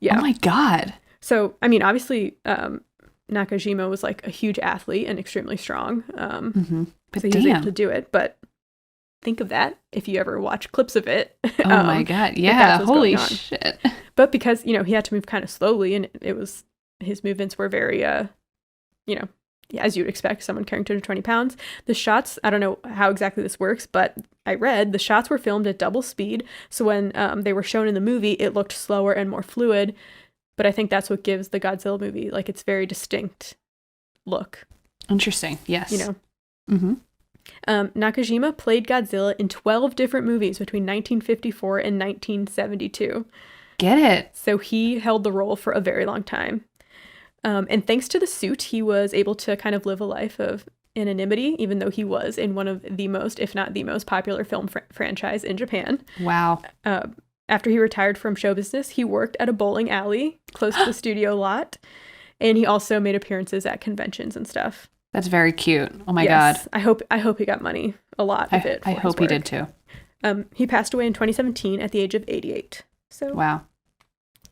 Yeah. Oh my God. So, I mean, obviously, Nakajima was like a huge athlete and extremely strong. But so he was able to do it. But think of that if you ever watch clips of it. Oh my God. Yeah. Holy shit. But because, he had to move kind of slowly, and his movements were very, as you'd expect, someone carrying 220 pounds. The shots, I don't know how exactly this works, but I read the shots were filmed at double speed. So when they were shown in the movie, it looked slower and more fluid. But I think that's what gives the Godzilla movie, like, its very distinct look. Interesting. Yes. Nakajima played Godzilla in 12 different movies between 1954 and 1972. Get it. So he held the role for a very long time. And thanks to the suit, he was able to kind of live a life of anonymity, even though he was in one of the most, if not the most popular film franchise in Japan. Wow. After he retired from show business, he worked at a bowling alley close to the studio lot. And he also made appearances at conventions and stuff. That's very cute. Oh my God. I hope he got money, a lot of it. I hope he did too. He passed away in 2017 at the age of 88. So wow.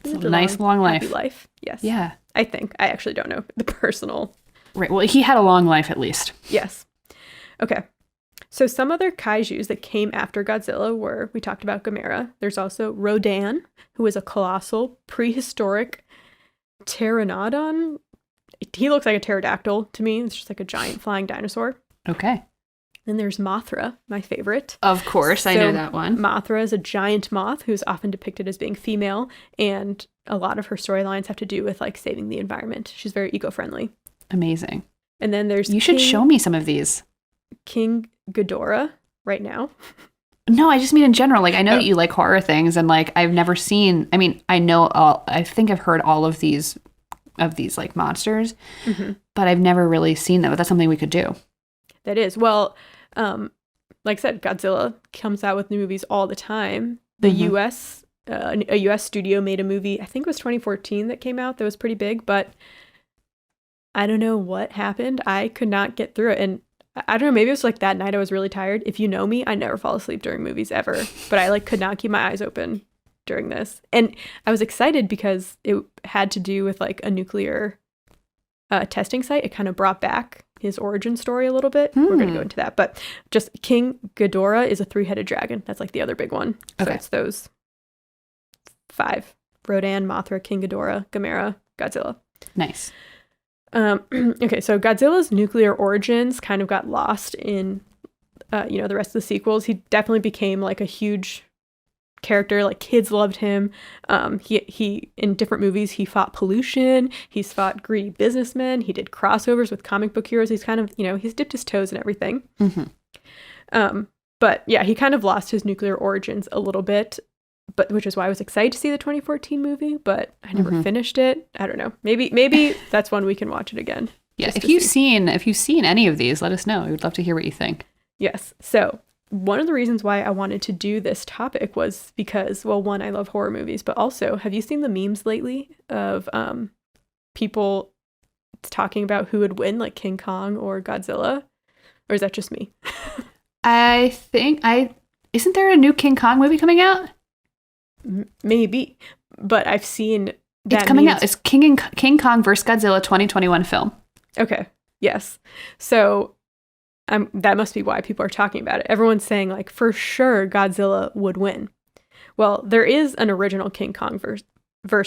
It's a nice long life. Happy life. Yes. Yeah. I think. I actually don't know the personal. Right. Well, he had a long life at least. Yes. Okay. So some other kaijus that came after Godzilla were, we talked about Gamera. There's also Rodan, who is a colossal prehistoric pteranodon. He looks like a pterodactyl to me. It's just like a giant flying dinosaur. Okay. Then there's Mothra, my favorite. Of course, I know that one. Mothra is a giant moth who's often depicted as being female, and a lot of her storylines have to do with like saving the environment. She's very eco-friendly. Amazing. And then there's You should show me some of these. King Ghidorah right now. No, I just mean in general. Like, I know that you like horror things, and like I've never seen. I mean, I think I've heard all of these like monsters, but I've never really seen them. But that's something we could do. That is. Well, like I said, Godzilla comes out with new movies all the time. The U.S. A U.S. studio made a movie, I think it was 2014 that came out that was pretty big, but I don't know what happened. I could not get through it. And I don't know, maybe it was like that night I was really tired. If you know me, I never fall asleep during movies ever, but I like could not keep my eyes open during this. And I was excited because it had to do with like a nuclear testing site. It kind of brought back his origin story a little bit. We're going to go into that, but just King Ghidorah is a 3-headed dragon. That's like the other big one. So it's those 5: Rodan, Mothra, King Ghidorah, Gamera, Godzilla. Nice. Okay, so Godzilla's nuclear origins kind of got lost in, the rest of the sequels. He definitely became like a huge character. Like kids loved him. He in different movies he fought pollution. He's fought greedy businessmen. He did crossovers with comic book heroes. He's kind of he's dipped his toes in everything. But yeah, he kind of lost his nuclear origins a little bit. But which is why I was excited to see the 2014 movie, but I never finished it. I don't know. Maybe that's one we can watch it again. Yeah, if you've seen any of these, let us know. We would love to hear what you think. Yes. So one of the reasons why I wanted to do this topic was because, well, one, I love horror movies, but also, have you seen the memes lately of people talking about who would win, like King Kong or Godzilla? Or is that just me? I think isn't there a new King Kong movie coming out? Maybe, but I've seen that it's coming out. It's King Kong vs. Godzilla 2021 film. Okay. Yes. So that must be why people are talking about it. Everyone's saying, like, for sure Godzilla would win. Well, there is an original King Kong versus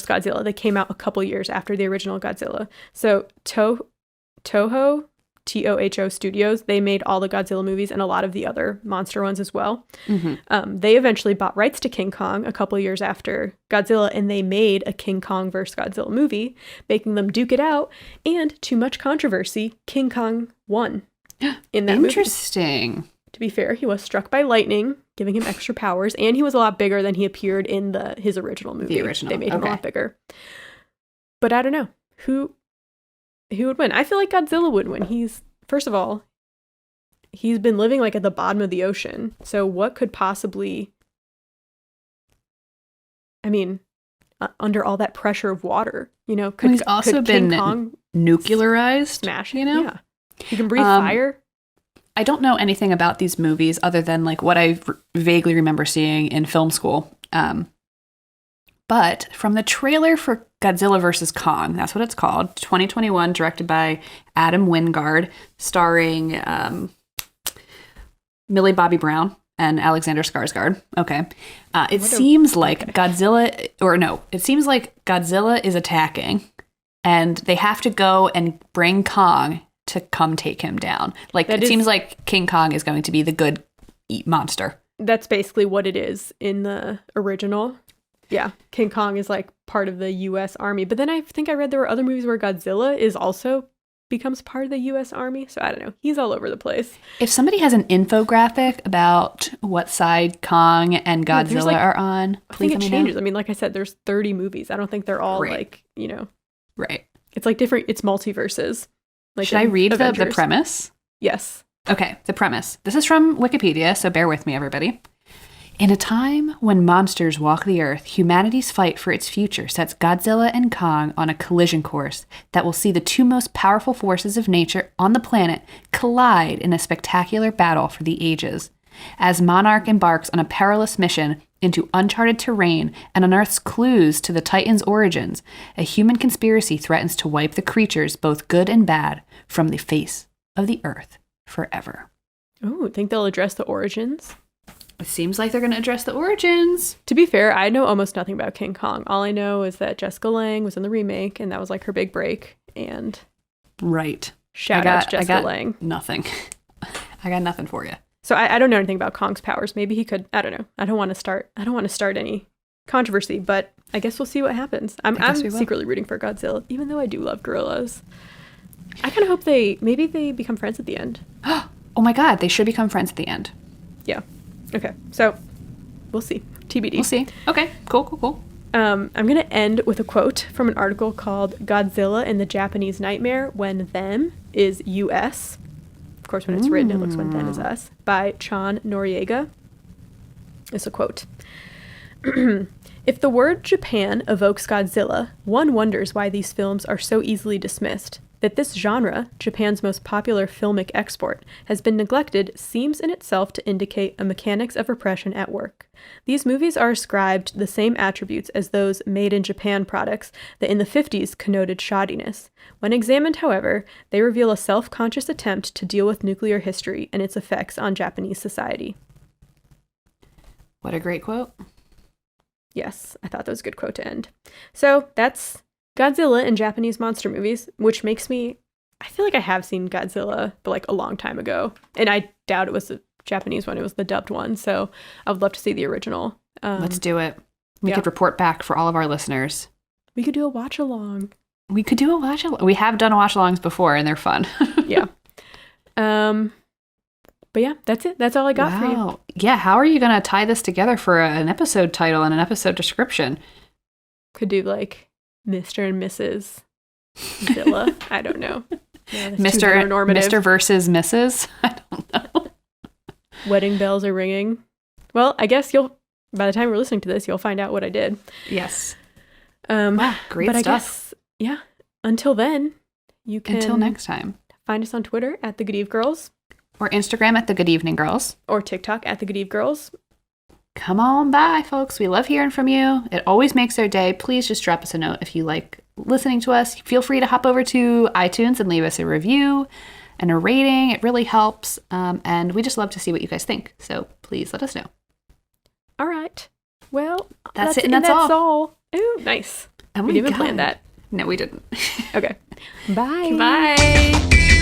Godzilla that came out a couple years after the original Godzilla. So Toho, Toho Studios, they made all the Godzilla movies and a lot of the other monster ones as well. They eventually bought rights to King Kong a couple years after Godzilla, and they made a King Kong versus Godzilla movie, making them duke it out. And to much controversy, King Kong won in that movie. Interesting. To be fair, he was struck by lightning, giving him extra powers, and he was a lot bigger than he appeared in his original movie. The original. They made him a lot bigger. But I don't know. Who would win? I feel like Godzilla would win. First of all, he's been living like at the bottom of the ocean. So what could possibly, under all that pressure of water, he's also been King Kong nuclearized, smash, Yeah. He can breathe fire. I don't know anything about these movies other than like what I vaguely remember seeing in film school. But from the trailer for Godzilla vs. Kong, that's what it's called, 2021, directed by Adam Wingard, starring Millie Bobby Brown and Alexander Skarsgård. Okay. It seems like Godzilla is attacking, and they have to go and bring Kong to come take him down. Seems like King Kong is going to be the good monster. That's basically what it is in the original. Yeah, King Kong is like part of the U.S. Army. But then I think I read there were other movies where Godzilla becomes part of the U.S. Army. So I don't know. He's all over the place. If somebody has an infographic about what side Kong and Godzilla are on, please let me know. I think it changes. Like I said, there's 30 movies. I don't think they're all Right. Right. It's like different, it's multiverses. Should I read the premise? Yes. Okay, the premise. This is from Wikipedia, so bear with me, everybody. In a time when monsters walk the earth, humanity's fight for its future sets Godzilla and Kong on a collision course that will see the two most powerful forces of nature on the planet collide in a spectacular battle for the ages. As Monarch embarks on a perilous mission into uncharted terrain and unearths clues to the Titan's origins, a human conspiracy threatens to wipe the creatures, both good and bad, from the face of the earth forever. Oh, think they'll address the origins? It seems like they're going to address the origins. To be fair, I know almost nothing about King Kong. All I know is that Jessica Lange was in the remake, and that was like her big break. And right. Shout out to Jessica Lange. Nothing. I got nothing for you. So I don't know anything about Kong's powers. Maybe he could. I don't know. I don't want to start any controversy, but I guess we'll see what happens. I'm secretly rooting for Godzilla, even though I do love gorillas. I kind of hope they become friends at the end. Oh my God, they should become friends at the end. Yeah. Okay. So we'll see. TBD. We'll see. Okay. Cool. I'm going to end with a quote from an article called Godzilla and the Japanese Nightmare When Them is US. Of course, when it's written, it looks when them is us, by Chan Noriega. It's a quote. If the word Japan evokes Godzilla, one wonders why these films are so easily dismissed. That this genre, Japan's most popular filmic export, has been neglected seems in itself to indicate a mechanics of repression at work. These movies are ascribed the same attributes as those made in Japan products that in the 50s connoted shoddiness. When examined, however, they reveal a self-conscious attempt to deal with nuclear history and its effects on Japanese society. What a great quote. Yes, I thought that was a good quote to end. So that's Godzilla and Japanese monster movies, which makes me, I feel like I have seen Godzilla, but like a long time ago. And I doubt it was the Japanese one, it was the dubbed one. So I would love to see the original. Let's do it. We could report back for all of our listeners. We could do a watch along. We could do a watch along. We have done watch alongs before and they're fun. Yeah. But yeah, that's it. That's all I got for you. Yeah, how are you going to tie this together for an episode title and an episode description? Could do like Mr. and Mrs. Zilla. I don't know. Yeah, Mr. versus Mrs. I don't know. Wedding bells are ringing. Well, I guess by the time we're listening to this, you'll find out what I did. Yes. Wow, great stuff. I guess, yeah. Until then, you can. Until next time. Find us on Twitter at The Good Eve Girls. Or Instagram at The Good Evening Girls. Or TikTok at The Good Eve Girls. Come on by, folks. We love hearing from you. It always makes our day. Please just drop us a note if you like listening to us, feel free to hop over to iTunes and leave us a review and a rating. It really helps. And we just love to see what you guys think. So please let us know. All right. Well, That's it, and that's all. Ooh, nice. Oh We my didn't even God. plan that. No, we didn't. Okay. Bye. Bye.